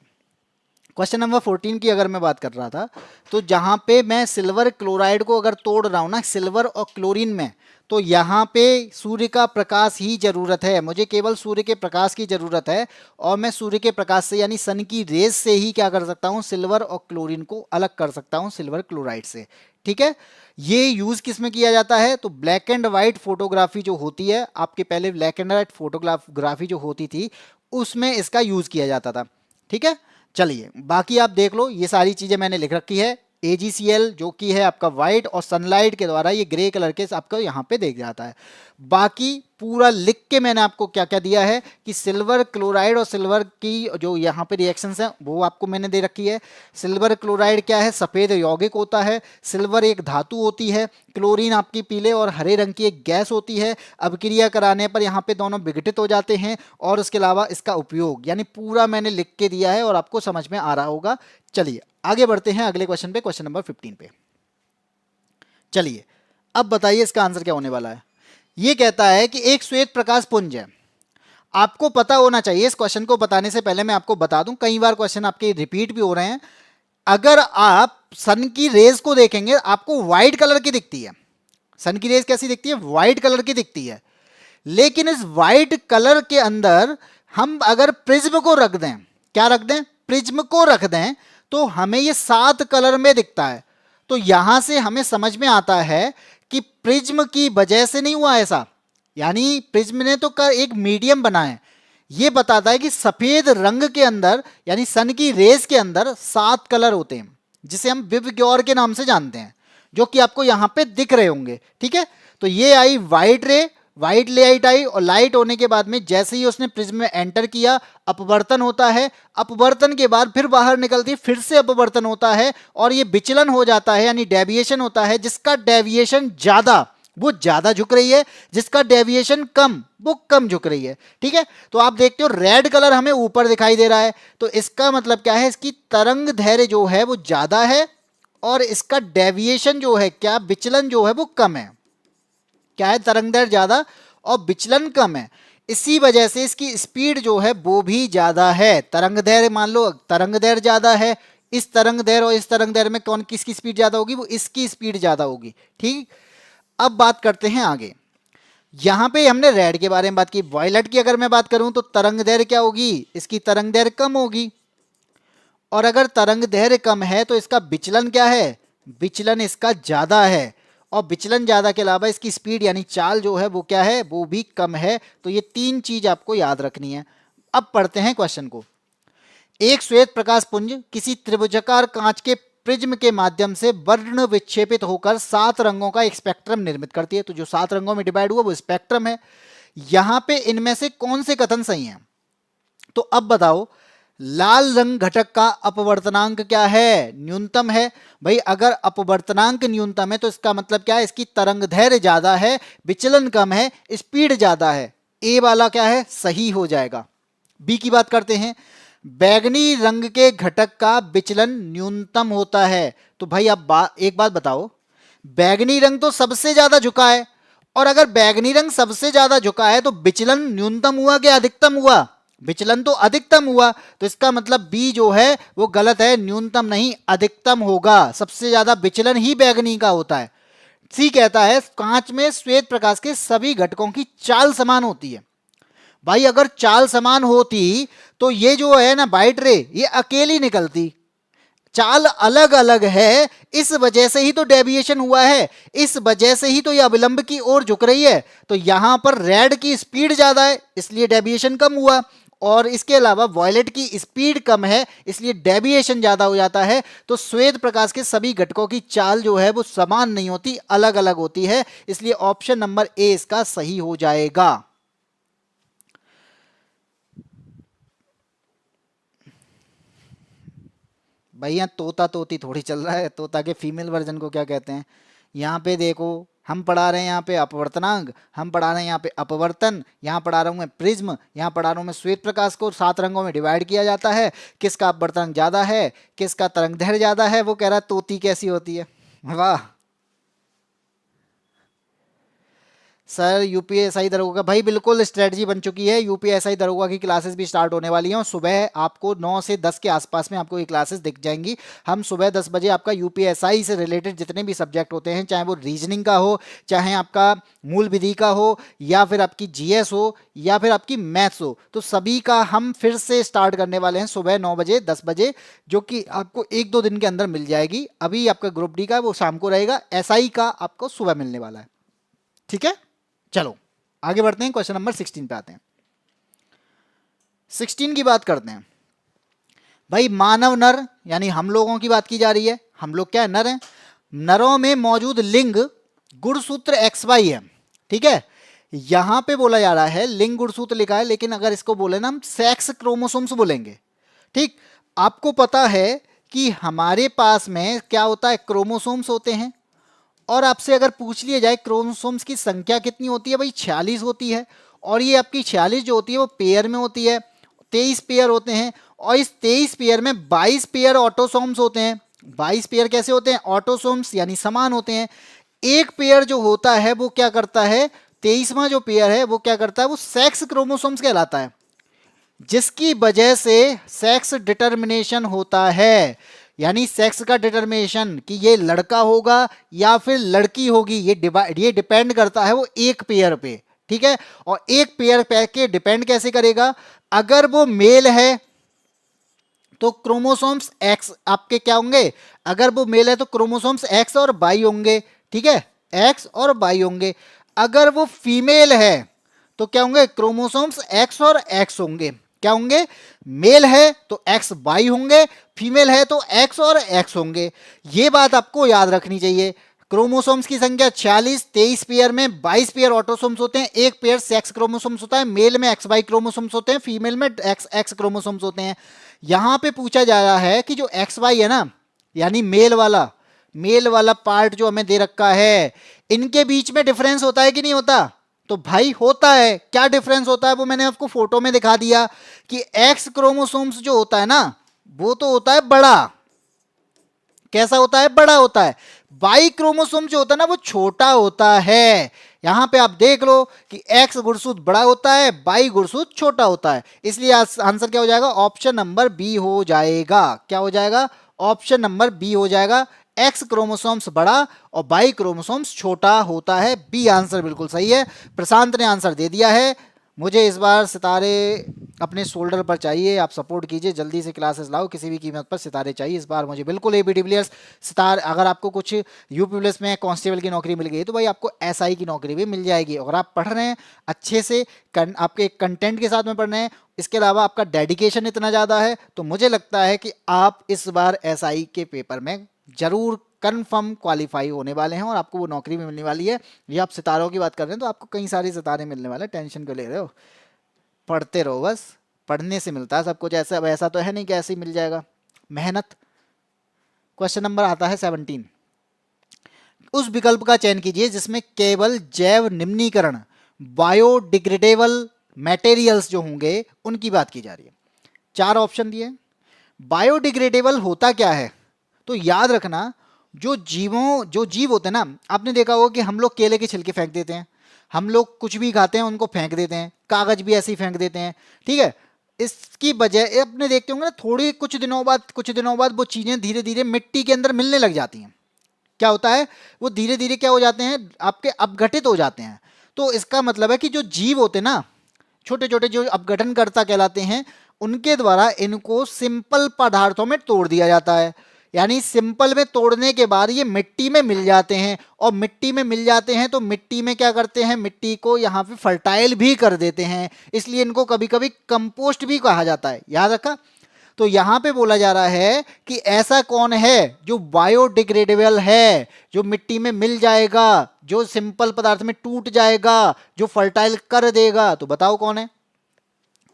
क्वेश्चन नंबर 14 की अगर मैं बात कर रहा था, तो जहां पे मैं सिल्वर क्लोराइड को अगर तोड़ रहा हूं ना सिल्वर और क्लोरीन में, तो यहाँ पे सूर्य का प्रकाश ही जरूरत है, मुझे केवल सूर्य के प्रकाश की जरूरत है। और मैं सूर्य के प्रकाश से यानी सन की रेज से ही क्या कर सकता हूँ, सिल्वर और क्लोरीन को अलग कर सकता हूँ सिल्वर क्लोराइड से, ठीक है। ये यूज किस में किया जाता है, तो ब्लैक एंड व्हाइट फोटोग्राफी जो होती है आपके, पहले ब्लैक एंड व्हाइट फोटोग्राफी जो होती थी उसमें इसका यूज किया जाता था, ठीक है। चलिए बाकी आप देख लो, ये सारी चीजें मैंने लिख रखी है। AgCl जो कि है आपका व्हाइट, और सनलाइट के द्वारा ये ग्रे कलर के आपको यहाँ पे देख जाता है। बाकी पूरा लिख के मैंने आपको क्या क्या दिया है कि सिल्वर क्लोराइड और सिल्वर की जो यहाँ पे रिएक्शंस हैं वो आपको मैंने दे रखी है। सिल्वर क्लोराइड क्या है, सफ़ेद यौगिक होता है। सिल्वर एक धातु होती है। क्लोरीन आपकी पीले और हरे रंग की एक गैस होती है। अभिक्रिया कराने पर यहाँ पे दोनों विघटित हो जाते हैं। और इसके अलावा इसका उपयोग यानी पूरा मैंने लिख के दिया है और आपको समझ में आ रहा होगा। चलिए आगे बढ़ते हैं अगले क्वेश्चन पे, क्वेश्चन नंबर 15 पे। चलिए अब बताइए इसका आंसर क्या होने वाला है। ये कहता है कि एक श्वेत प्रकाश पुंज है। आपको पता होना चाहिए, इस क्वेश्चन को बताने से पहले मैं आपको बता दूं, कई बार क्वेश्चन आपके रिपीट भी हो रहे हैं। अगर आप सन की रेज को देखेंगे आपको व्हाइट कलर की दिखती है। सन की रेज कैसी दिखती है, व्हाइट कलर की दिखती है। लेकिन इस व्हाइट कलर के अंदर हम अगर प्रिज्म को रख दें, क्या रख दें, प्रिज्म को रख दें, तो हमें ये 7 कलर में दिखता है। तो यहां से हमें समझ में आता है कि प्रिज्म की वजह से नहीं हुआ ऐसा, यानी प्रिज्म ने तो एक मीडियम बना है। ये बताता है कि सफेद रंग के अंदर यानी सन की रेज के अंदर 7 कलर होते हैं, जिसे हम विबग्योर के नाम से जानते हैं, जो कि आपको यहां पे दिख रहे होंगे, ठीक है। तो ये आई व्हाइट रे, व्हाइट लाइट आई और लाइट होने के बाद में जैसे ही उसने प्रिज्म में एंटर किया अपवर्तन होता है, अपवर्तन के बाद फिर बाहर निकलती फिर से अपवर्तन होता है और ये विचलन हो जाता है यानी डेविएशन होता है। जिसका डेविएशन ज्यादा वो ज्यादा झुक रही है, जिसका डेविएशन कम वो कम झुक रही है। ठीक है, तो आप देखते हो रेड कलर हमें ऊपर दिखाई दे रहा है, तो इसका मतलब क्या है, इसकी तरंग दैर्घ्य जो है वो ज्यादा है और इसका डेविएशन जो है क्या विचलन जो है वो कम है। क्या है, तरंग दैर्घ्य ज्यादा और विचलन कम है, इसी वजह से इसकी स्पीड जो है वो भी ज्यादा है। तरंग दैर्घ्य मान लो तरंग दैर्घ्य ज्यादा है, इस तरंग दैर्घ्य और इस तरंग दैर्घ्य में कौन किसकी स्पीड ज्यादा होगी, वो इसकी स्पीड ज्यादा होगी। ठीक, अब बात करते हैं आगे। यहां पे हमने रेड के बारे में बात की, वायलेट की अगर मैं बात करूं तो तरंग दैर्घ्य क्या होगी, इसकी तरंग दैर्घ्य कम होगी और अगर तरंग दैर्घ्य कम है तो इसका विचलन क्या है, विचलन इसका ज्यादा है और विचलन ज्यादा के अलावा इसकी स्पीड यानी चाल जो है वो क्या है, वो भी कम है। तो ये तीन चीज आपको याद रखनी है। अब पढ़ते हैं क्वेश्चन को। एक श्वेत प्रकाश पुंज किसी त्रिभुजाकार कांच के प्रिज्म के माध्यम से वर्ण विक्षेपित होकर 7 रंगों का एक स्पेक्ट्रम निर्मित करती है। तो जो 7 रंगों में डिवाइड हुआ वो स्पेक्ट्रम है। यहां पे इनमें से कौन से कथन सही हैं? तो अब बताओ, लाल रंग घटक का अपवर्तनांक क्या है, न्यूनतम है। भाई अगर अपवर्तनांक न्यूनतम है तो इसका मतलब क्या है, इसकी तरंग दैर्घ्य ज्यादा है, विचलन कम है, स्पीड ज्यादा है। ए वाला क्या है, सही हो जाएगा। बी की बात करते हैं। बैगनी रंग के घटक का विचलन न्यूनतम होता है। तो भाई अब एक बात बताओ, बैगनी रंग तो सबसे ज्यादा झुका है और अगर बैगनी रंग सबसे ज्यादा झुका है तो विचलन न्यूनतम हुआ कि अधिकतम हुआ, विचलन तो अधिकतम हुआ। तो इसका मतलब बी जो है वो गलत है, न्यूनतम नहीं अधिकतम होगा। सबसे ज्यादा विचलन ही बैगनी का होता है। सी कहता है कांच में श्वेत प्रकाश के सभी घटकों की चाल समान होती है। भाई अगर चाल समान होती तो ये जो है ना वाइट रे ये अकेली निकलती, चाल अलग अलग है, इस वजह से ही तो डेविएशन हुआ है, इस वजह से ही तो ये अविलंब की ओर झुक रही है। तो यहां पर रेड की स्पीड ज्यादा है इसलिए डेविएशन कम हुआ और इसके अलावा वॉयलेट की स्पीड कम है इसलिए डेविएशन ज्यादा हो जाता है। तो श्वेत प्रकाश के सभी घटकों की चाल जो है वो समान नहीं होती, अलग अलग होती है, इसलिए ऑप्शन नंबर ए इसका सही हो जाएगा। भैया तोता तोती थोड़ी चल रहा है, तोता के फीमेल वर्जन को क्या कहते हैं। यहाँ पे देखो हम पढ़ा रहे हैं यहाँ पे अपवर्तनांक, हम पढ़ा रहे हैं यहाँ पे अपवर्तन, यहाँ पढ़ा रहा हूँ मैं प्रिज्म, यहाँ पढ़ा रहा हूँ मैं श्वेत प्रकाश को 7 रंगों में डिवाइड किया जाता है, किसका अपवर्तनांक ज्यादा है, किसका तरंग दैर्घ्य ज्यादा है। वो कह रहा है तोती कैसी होती है। वाह सर यूपीएसआई दरोगा, भाई बिल्कुल स्ट्रेटजी बन चुकी है। यूपीएसआई दरोगा की क्लासेस भी स्टार्ट होने वाली हैं और सुबह आपको 9 से 10 के आसपास में आपको ये क्लासेस दिख जाएंगी। हम सुबह 10 बजे आपका यूपीएसआई से रिलेटेड जितने भी सब्जेक्ट होते हैं, चाहे वो रीजनिंग का हो, चाहे आपका मूल विधि का हो, या फिर आपकी जीएस हो, या फिर आपकी मैथ्स हो, तो सभी का हम फिर से स्टार्ट करने वाले हैं सुबह 9 बजे 10 बजे, जो कि आपको 1-2 दिन के अंदर मिल जाएगी। अभी आपका ग्रुप डी का वो शाम को रहेगा, एसआई का आपको सुबह मिलने वाला है। ठीक है, चलो आगे बढ़ते हैं, क्वेश्चन नंबर 16 पे आते हैं। 16 की बात करते हैं। भाई मानव नर यानी हम लोगों की बात की जा रही है, हम लोग क्या है, नर हैं। नरों में मौजूद लिंग गुणसूत्र XY है। ठीक है, यहां पे बोला जा रहा है लिंग गुणसूत्र लिखा है, लेकिन अगर इसको बोले ना हम सेक्स क्रोमोसोम्स बोलेंगे। ठीक, आपको पता है कि हमारे पास में क्या होता है, क्रोमोसोम्स होते हैं और आपसे अगर पूछ लिया जाए क्रोमोसोम्स की संख्या कितनी होती है, भाई 46 होती है। और ये आपकी 46 जो होती है वो पेयर में होती है, 23 पेयर होते हैं और इस 23 पेयर में 22 पेयर ऑटोसोम्स होते हैं। 22 पेयर कैसे होते हैं, ऑटोसोम्स यानी समान होते हैं। एक पेयर जो होता है वो क्या करता है, 23वां जो पेयर है वो क्या करता है, वो सेक्स क्रोमोसोम्स कहलाता है, जिसकी वजह से सेक्स डिटर्मिनेशन होता है। यानी सेक्स का डिटर्मिनेशन कि ये लड़का होगा या फिर लड़की होगी, ये डिपेंड करता है वो एक पेयर पे। ठीक है, और एक पेयर पे के डिपेंड कैसे करेगा, अगर वो मेल है तो क्रोमोसोम्स एक्स आपके क्या होंगे, अगर वो मेल है तो क्रोमोसोम्स एक्स और वाई होंगे। ठीक है, एक्स और वाई होंगे। अगर वो फीमेल है तो क्या होंगे, क्रोमोसोम्स एक्स और एक्स होंगे। क्या होंगे, मेल है तो एक्स वाई होंगे, फीमेल है तो एक्स और एक्स होंगे। ये बात आपको याद रखनी चाहिए। क्रोमोसोम्स की संख्या 46, 23 पेयर में 22 पेयर ऑटोसोम्स होते हैं, एक पेयर सेक्स क्रोमोसोम्स होता है, मेल में XY क्रोमोसोम्स होते हैं, फीमेल में XX क्रोमोसोम्स होते हैं। यहां पे पूछा जा रहा है कि जो XY है ना, यानी मेल वाला पार्ट जो हमें दे रखा है, इनके बीच में डिफरेंस होता है कि नहीं होता? तो भाई होता है। क्या डिफरेंस होता है वो मैंने आपको फोटो में दिखा दिया कि एक्स क्रोमोसोम्स जो होता है ना, वो तो होता है बड़ा। कैसा होता है? बड़ा होता है। वाई क्रोमोसोम जो होता है ना, वो छोटा होता है। यहां पे आप देख लो कि एक्स गुणसूत्र बड़ा होता है, वाई गुणसूत्र छोटा होता है, इसलिए आंसर क्या हो जाएगा? ऑप्शन नंबर बी हो जाएगा। क्या हो जाएगा? ऑप्शन नंबर बी हो जाएगा। एक्स क्रोमोसोम्स बड़ा और वाई क्रोमोसोम्स छोटा होता है। बी आंसर बिल्कुल सही है। प्रशांत ने आंसर दे दिया है। मुझे इस बार सितारे अपने शोल्डर पर चाहिए, आप सपोर्ट कीजिए, जल्दी से क्लासेस लाओ, किसी भी कीमत पर सितारे चाहिए इस बार मुझे बिल्कुल। एबी डिविलियर्स सितार, अगर आपको कुछ यूपी पुलिस में कांस्टेबल की नौकरी मिल गई तो भाई आपको एसआई की नौकरी भी मिल जाएगी। अगर आप पढ़ रहे हैं अच्छे से, आपके कंटेंट के साथ में पढ़ रहे हैं, इसके अलावा आपका डेडिकेशन इतना ज़्यादा है, तो मुझे लगता है कि आप इस बार एसआई के पेपर में जरूर कंफर्म क्वालिफाई होने वाले हैं और आपको वो नौकरी भी मिलने वाली है। ये आप सितारों की बात कर रहे हैं तो आपको कई सारे सितारे मिलने वाले हैं, टेंशन क्यों ले रहे हो? पढ़ते रहो, बस पढ़ने से मिलता है सब कुछ। ऐसा वैसा तो है नहीं कि ऐसे ही मिल जाएगा, मेहनत। क्वेश्चन नंबर आता है 17। उस विकल्प का चयन कीजिए जिसमें केवल जैव निम्नीकरण बायोडिग्रेडेबल मटेरियल्स जो होंगे उनकी बात की जा रही है। 4 ऑप्शन दिए। बायोडिग्रेडेबल होता क्या है? तो याद रखना, जो जीव होते हैं ना, आपने देखा होगा कि हम लोग केले के छिलके फेंक देते हैं, हम लोग कुछ भी खाते हैं उनको फेंक देते हैं, कागज भी ऐसे ही फेंक देते हैं, ठीक है। इसकी वजह अपने देखते होंगे ना, थोड़ी कुछ दिनों बाद वो चीजें धीरे धीरे मिट्टी के अंदर मिलने लग जाती हैं। क्या होता है? वो धीरे धीरे क्या हो जाते हैं? आपके अपघटित हो जाते हैं। तो इसका मतलब है कि जो जीव होते हैं ना, छोटे छोटे जो अपघटनकर्ता कहलाते हैं, उनके द्वारा इनको सिंपल पदार्थों में तोड़ दिया जाता है। यानी सिंपल में तोड़ने के बाद ये मिट्टी में मिल जाते हैं, और मिट्टी में मिल जाते हैं तो मिट्टी में क्या करते हैं? मिट्टी को यहाँ पे फर्टाइल भी कर देते हैं, इसलिए इनको कभी कभी कंपोस्ट भी कहा जाता है। याद रखा? तो यहां पे बोला जा रहा है कि ऐसा कौन है जो बायोडिग्रेडेबल है, जो मिट्टी में मिल जाएगा, जो सिंपल पदार्थ में टूट जाएगा, जो फर्टाइल कर देगा। तो बताओ कौन है?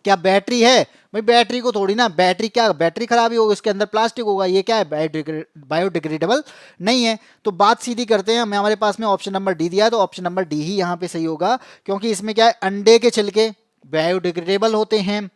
क्या बैटरी है? भाई बैटरी को थोड़ी ना, बैटरी क्या, बैटरी खराब ही होगी, उसके अंदर प्लास्टिक होगा, ये क्या है? बायोडिग्रेडेबल नहीं है। तो बात सीधी करते हैं, हमें हमारे पास में ऑप्शन नंबर डी दिया है, तो ऑप्शन नंबर डी ही यहाँ पे सही होगा, क्योंकि इसमें क्या है? अंडे के छिलके बायोडिग्रेडेबल होते हैं।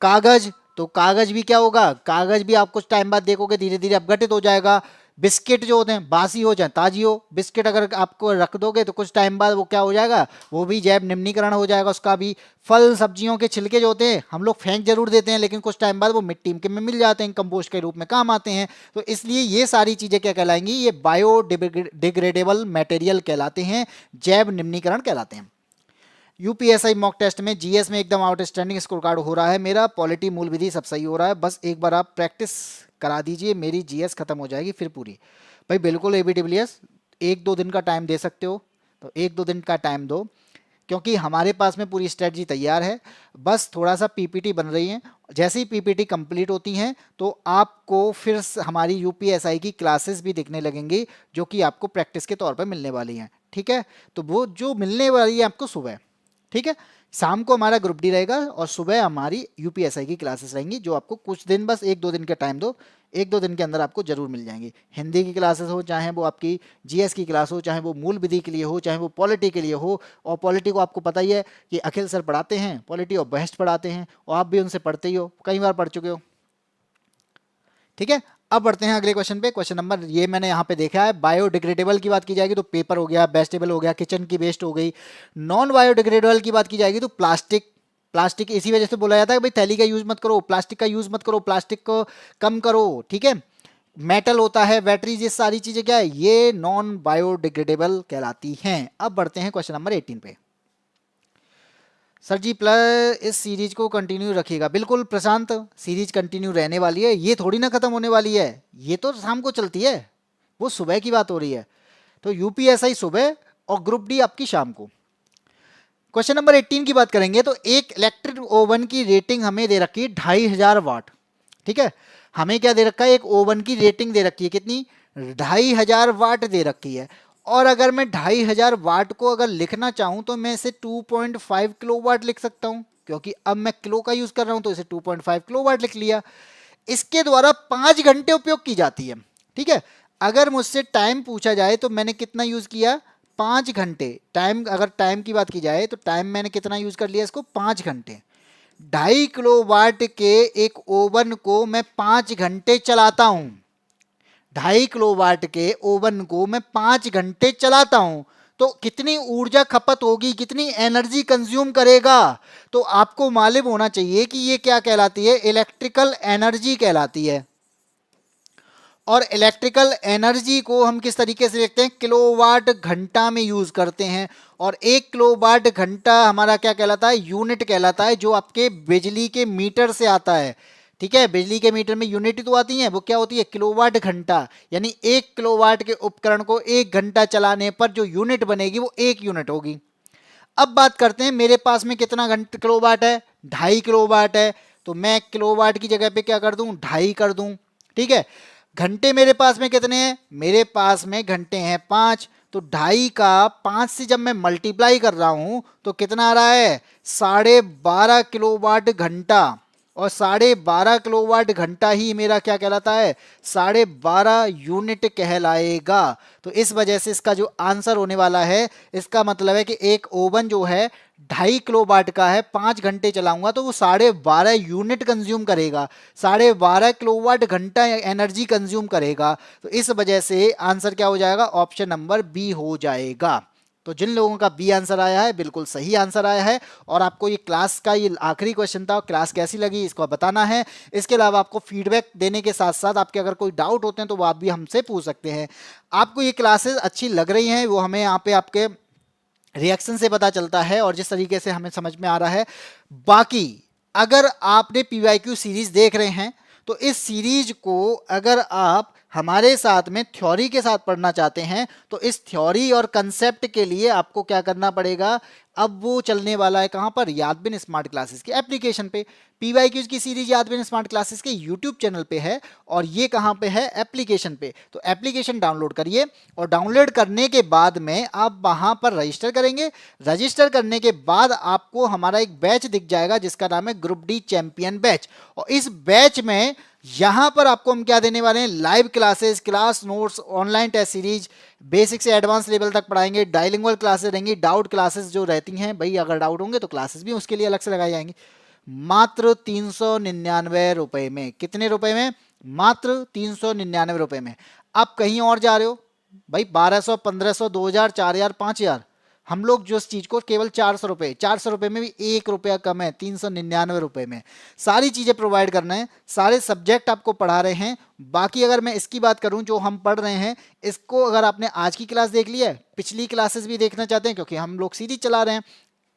कागज, तो कागज भी क्या होगा? कागज भी आप कुछ टाइम बाद देखोगे धीरे धीरे अपघटित हो जाएगा। बिस्किट जो होते हैं, बासी हो चाहे ताजी हो, बिस्किट अगर आपको रख दोगे तो कुछ टाइम बाद वो क्या हो जाएगा? वो भी जैव निम्नीकरण हो जाएगा उसका भी। फल सब्जियों के छिलके जो होते हैं हम लोग फेंक जरूर देते हैं, लेकिन कुछ टाइम बाद वो मिट्टी में मिल जाते हैं, कंपोस्ट के रूप में काम आते हैं। तो इसलिए ये सारी चीजें क्या कहलाएंगी? ये बायोडिग्रेडेबल मटेरियल कहलाते हैं, जैव निम्नीकरण कहलाते हैं। यूपीएसआई मॉक टेस्ट में जीएस में एकदम आउटस्टैंडिंग स्कोर कार्ड हो रहा है मेरा, पॉलिटी मूल विधि सब सही हो रहा है, बस एक बार आप प्रैक्टिस करा दीजिए, मेरी जीएस खत्म हो जाएगी फिर पूरी। भाई बिल्कुल एबी डिविलियर्स, 1-2 दिन का टाइम दे सकते हो तो 1-2 दिन का टाइम दो, क्योंकि हमारे पास में पूरी स्ट्रेटजी तैयार है, बस थोड़ा सा पीपीटी बन रही है। जैसे ही पीपीटी कंप्लीट होती हैं तो आपको फिर हमारी यूपीएसआई की क्लासेस भी दिखने लगेंगी, जो कि आपको प्रैक्टिस के तौर पर मिलने वाली हैं, ठीक है। तो वो जो मिलने वाली है आपको सुबह, ठीक है, शाम को हमारा ग्रुप डी रहेगा और सुबह हमारी यूपीएसआई की क्लासेस रहेंगी, जो आपको कुछ दिन, बस 1-2 दिन का टाइम दो, 1-2 दिन के अंदर आपको जरूर मिल जाएंगी। हिंदी की क्लासेस हो, चाहे वो आपकी जीएस की क्लास हो, चाहे वो मूल विधि के लिए हो, चाहे वो पॉलिटी के लिए हो। और पॉलिटी को आपको पता ही है कि अखिल सर पढ़ाते हैं पॉलिटी, और बेस्ट पढ़ाते हैं, और आप भी उनसे पढ़ते ही हो, कई बार पढ़ चुके हो, ठीक है। अब बढ़ते हैं अगले क्वेश्चन पे। क्वेश्चन नंबर, ये मैंने यहाँ पे देखा है, बायोडिग्रेडेबल की बात की जाएगी तो पेपर हो गया, वेजिटेबल हो गया, किचन की वेस्ट हो गई। नॉन बायोडिग्रेडेबल की बात की जाएगी तो प्लास्टिक। प्लास्टिक इसी वजह से बोला जाता है कि भाई थैली का यूज मत करो, प्लास्टिक का यूज मत करो, प्लास्टिक को कम करो, ठीक है। मेटल होता है, बैटरीज, ये सारी चीजें क्या है? ये नॉन बायोडिग्रेडेबल कहलाती हैं। अब बढ़ते हैं क्वेश्चन नंबर 18 पे। सर जी प्लस इस सीरीज को कंटिन्यू रखिएगा। बिल्कुल प्रशांत, सीरीज कंटिन्यू रहने वाली है, ये थोड़ी ना खत्म होने वाली है, ये तो शाम को चलती है, वो सुबह की बात हो रही है। तो यूपीएसआई सुबह और ग्रुप डी आपकी शाम को। क्वेश्चन नंबर 18 की बात करेंगे तो एक इलेक्ट्रिक ओवन की रेटिंग हमें दे रखी है 2500 वाट, ठीक है। हमें क्या दे रखा है? एक ओवन की रेटिंग दे रखी है, कितनी? 2500 वाट दे रखी है। और अगर मैं 2500 वाट को अगर लिखना चाहूं तो मैं इसे 2.5 किलोवाट लिख सकता हूं, क्योंकि अब मैं किलो का यूज कर रहा हूं तो इसे 2.5 किलोवाट लिख लिया। इसके द्वारा 5 घंटे उपयोग की जाती है। ठीक है, अगर मुझसे टाइम पूछा जाए तो मैंने कितना यूज किया, 5 घंटे। टाइम, अगर टाइम की बात की जाए तो टाइम मैंने कितना यूज कर लिया, इसको 5 घंटे। 2.5 किलोवाट के एक ओवन को मैं 5 घंटे चलाता हूं, 2.5 किलोवाट के ओवन को मैं 5 घंटे चलाता हूं, तो कितनी ऊर्जा खपत होगी, कितनी एनर्जी कंज्यूम करेगा। तो आपको मालूम होना चाहिए कि ये क्या कहलाती है, इलेक्ट्रिकल एनर्जी कहलाती है। और इलेक्ट्रिकल एनर्जी को हम किस तरीके से लिखते हैं, किलोवाट घंटा में यूज करते हैं। और 1 किलोवाट घंटा हमारा क्या कहलाता है, यूनिट कहलाता है, जो आपके बिजली के मीटर से आता है। ठीक है, बिजली के मीटर में यूनिट तो आती है, वो क्या होती है, किलोवाट घंटा। यानी 1 किलोवाट के उपकरण को 1 घंटा चलाने पर जो यूनिट बनेगी वो 1 यूनिट होगी। अब बात करते हैं मेरे पास में कितना घंटा किलोवाट है, 2.5 किलोवाट है। तो मैं किलोवाट की जगह पे क्या कर दूं, 2.5 कर दूं। ठीक है, घंटे मेरे पास में कितने हैं, मेरे पास में घंटे हैं 5। तो 2.5 का 5 से जब मैं मल्टीप्लाई कर रहा हूं तो कितना आ रहा है, 12.5 किलोवाट घंटा। और 12.5 किलोवाट घंटा ही मेरा क्या कहलाता है, 12.5 यूनिट कहलाएगा। तो इस वजह से इसका जो आंसर होने वाला है, इसका मतलब है कि एक ओवन जो है 2.5 किलोवाट का है, 5 घंटे चलाऊंगा तो वो 12.5 यूनिट कंज्यूम करेगा, 12.5 किलोवाट घंटा एनर्जी कंज्यूम करेगा। तो इस वजह से आंसर क्या हो जाएगा, ऑप्शन नंबर बी हो जाएगा। तो जिन लोगों का बी आंसर आया है, बिल्कुल सही आंसर आया है। और आपको ये क्लास का ये आखिरी क्वेश्चन था, क्लास कैसी लगी इसको बताना है। इसके अलावा आपको फीडबैक देने के साथ साथ आपके अगर कोई डाउट होते हैं तो वो आप भी हमसे पूछ सकते हैं। आपको ये क्लासेस अच्छी लग रही हैं, वो हमें यहाँ पे आपके रिएक्शन से पता चलता है और जिस तरीके से हमें समझ में आ रहा है। बाकी अगर आपने पीवाईक्यू सीरीज देख रहे हैं तो इस सीरीज को अगर आप हमारे साथ में थ्योरी के साथ पढ़ना चाहते हैं तो इस थ्योरी और कंसेप्ट के लिए आपको क्या करना पड़ेगा, अब वो चलने वाला है कहां पर, यादबिन स्मार्ट क्लासेस के एप्लीकेशन पे। पीवाईक्यूज की सीरीज यादबिन स्मार्ट क्लासेस के यूट्यूब चैनल पे है और ये कहां पे है, एप्लीकेशन पे। तो एप्लीकेशन डाउनलोड करिए और डाउनलोड करने के बाद में आप वहां पर रजिस्टर करेंगे। रजिस्टर करने के बाद आपको हमारा एक बैच दिख जाएगा जिसका नाम है ग्रुप डी चैंपियन बैच। और इस बैच में यहां पर आपको हम क्या देने वाले हैं, live classes, class notes, online test series, basic से एडवांस लेवल तक पढ़ाएंगे। डाइलिंगुअल क्लासेस रहेंगी, डाउट क्लासेस जो रहती हैं भाई, अगर डाउट होंगे तो क्लासेस भी उसके लिए अलग से लगाई जाएंगी। मात्र 399 में। कितने रुपए में, मात्र 399 रुपए में। आप कहीं और जा रहे हो भाई, 1200, 1500, 2000, 4000, 5000। हम लोग जो चीज को केवल 400 रुपए में भी 1 रुपया कम है, 399 रुपए में सारी चीजें प्रोवाइड कर रहे हैं, सारे सब्जेक्ट आपको पढ़ा रहे हैं। बाकी अगर मैं इसकी बात करूं जो हम पढ़ रहे हैं, इसको अगर आपने आज की क्लास देख ली है, पिछली क्लासेस भी देखना चाहते हैं क्योंकि हम लोग सीरीज चला रहे हैं,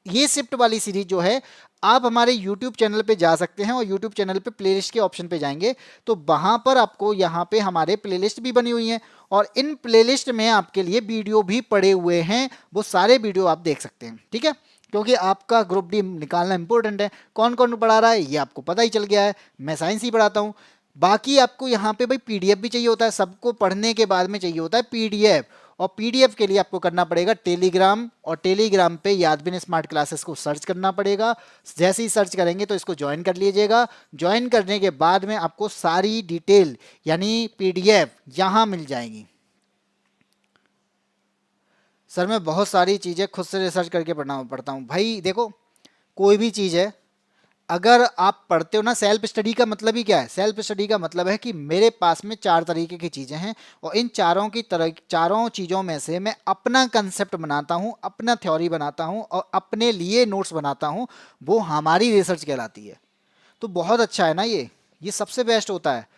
ये शिफ्ट वाली सीरीज जो है, आप हमारे YouTube चैनल पे जा सकते हैं और YouTube चैनल पे प्लेलिस्ट के ऑप्शन पे जाएंगे तो वहां पर आपको यहाँ पे हमारे प्लेलिस्ट भी बनी हुई हैं और इन प्लेलिस्ट में आपके लिए वीडियो भी पड़े हुए हैं, वो सारे वीडियो आप देख सकते हैं। ठीक है, क्योंकि आपका ग्रुप डी निकालना इंपॉर्टेंट है। कौन कौन पढ़ा रहा है ये आपको पता ही चल गया है, मैं साइंस ही पढ़ाता हूँ। बाकी आपको यहाँ पे भाई पीडीएफ भी चाहिए होता है, सबको पढ़ने के बाद में चाहिए होता है पीडीएफ। और पीडीएफ के लिए आपको करना पड़ेगा टेलीग्राम, और टेलीग्राम पे यादबिन स्मार्ट क्लासेस को सर्च करना पड़ेगा। जैसे ही सर्च करेंगे तो इसको ज्वाइन कर लीजिएगा। ज्वाइन करने के बाद में आपको सारी डिटेल यानी पीडीएफ यहाँ मिल जाएगी। सर मैं बहुत सारी चीज़ें खुद से रिसर्च करके पढ़ता हूँ भाई। देखो कोई भी चीज़ है अगर आप पढ़ते हो ना, सेल्फ स्टडी का मतलब ही क्या है, सेल्फ स्टडी का मतलब है कि मेरे पास में 4 तरीके की चीज़ें हैं और इन चारों चीज़ों में से मैं अपना कंसेप्ट बनाता हूँ, अपना थ्योरी बनाता हूँ और अपने लिए नोट्स बनाता हूँ, वो हमारी रिसर्च कहलाती है। तो बहुत अच्छा है ना, ये सबसे बेस्ट होता है,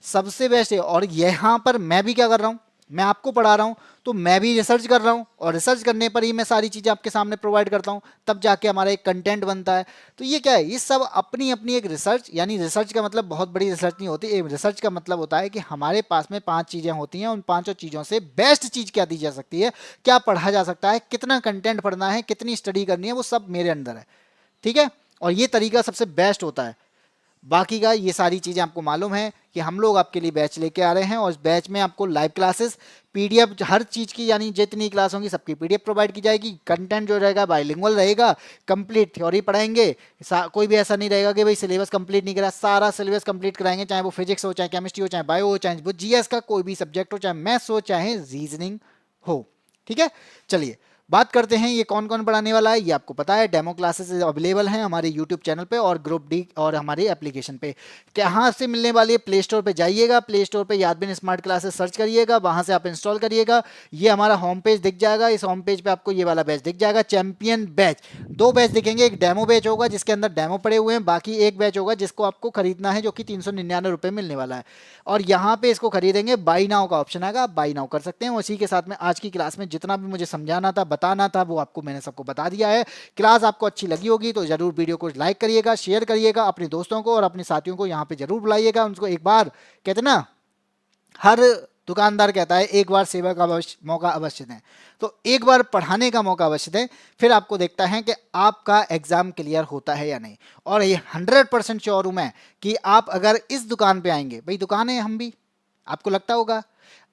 सबसे बेस्ट है। और यहाँ पर मैं भी क्या कर रहा हूँ, मैं आपको पढ़ा रहा हूँ तो मैं भी रिसर्च कर रहा हूँ और रिसर्च करने पर ही मैं सारी चीज़ें आपके सामने प्रोवाइड करता हूँ, तब जाके हमारा एक कंटेंट बनता है। तो ये क्या है, ये सब अपनी अपनी एक रिसर्च, यानी रिसर्च का मतलब बहुत बड़ी रिसर्च नहीं होती। एक रिसर्च का मतलब होता है कि हमारे पास में 5 चीज़ें होती हैं, उन 5 चीज़ों से बेस्ट चीज़ क्या दी जा सकती है, क्या पढ़ा जा सकता है, कितना कंटेंट पढ़ना है, कितनी स्टडी करनी है, वो सब मेरे अंदर है। ठीक है, और ये तरीका सबसे बेस्ट होता है। बाकी का ये सारी चीज़ें आपको मालूम है कि हम लोग आपके लिए बैच लेके आ रहे हैं और इस बैच में आपको लाइव क्लासेस, पीडीएफ, हर चीज़ की यानी जितनी क्लास होंगी सबकी पीडीएफ प्रोवाइड की जाएगी। कंटेंट जो रहेगा बाइलिंगुअल रहेगा, कंप्लीट थ्योरी पढ़ाएंगे। कोई भी ऐसा नहीं रहेगा कि भाई सिलेबस कंप्लीट नहीं करा, सारा सिलेबस कंप्लीट कराएंगे, चाहे वो फिजिक्स हो, चाहे केमिस्ट्री हो, चाहे बायो हो, चाहे वो जीएस का कोई भी सब्जेक्ट हो, चाहे मैथ्स हो, चाहे रीजनिंग हो। ठीक है, चलिए बात करते हैं ये कौन कौन पढ़ाने वाला है। ये आपको पता है, डेमो क्लासेस अवेलेबल हैं हमारे यूट्यूब चैनल पे और ग्रुप डी और हमारे एप्लीकेशन पे। कहाँ से मिलने वाली है? प्ले स्टोर पे जाइएगा, प्ले स्टोर पे यादबिन स्मार्ट क्लासेस सर्च करिएगा, वहां से आप इंस्टॉल करिएगा। ये हमारा होम पेज दिख जाएगा, इस होम पेज पे आपको ये वाला बैच दिख जाएगा, चैंपियन बैच। दो बैच दिखेंगे, एक डेमो बैच होगा जिसके अंदर डेमो पड़े हुए हैं, बाकी एक बैच होगा जिसको आपको खरीदना है जो कि 399 रुपये मिलने वाला है। और यहाँ पे इसको खरीदेंगे, बाई नाउ का ऑप्शन आएगा, आप बाई नाउ कर सकते हैं। उसी के साथ में आज की क्लास में जितना भी मुझे समझाना था, बताना था, वो आपको मैंने सबको बता दिया है। क्लास आपको अच्छी लगी होगी तो जरूर वीडियो को लाइक करिएगा, शेयर करिएगा अपने दोस्तों को और अपने साथियों को यहाँ पे जरूर बुलाइएगा। उनको एक बार, कहते ना, हर दुकानदार कहता है एक बार सेवा का मौका अवश्य दें, तो एक बार पढ़ाने का मौका अवश्य दें, फिर आपको देखता है कि आपका एग्जाम क्लियर होता है या नहीं। और ये 100% श्योर हूं मैं कि आप अगर इस दुकान पे आएंगे, भाई दुकान है हम भी, आपको लगता होगा,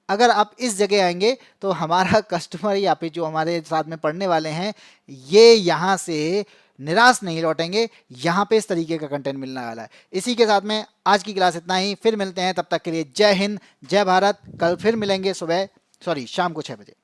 अगर आप इस जगह आएंगे तो हमारा कस्टमर या फिर जो हमारे साथ में पढ़ने वाले हैं, ये यहाँ से निराश नहीं लौटेंगे। यहाँ पे इस तरीके का कंटेंट मिलने वाला है। इसी के साथ में आज की क्लास इतना ही, फिर मिलते हैं, तब तक के लिए जय हिंद, जय भारत। कल फिर मिलेंगे शाम को 6 बजे।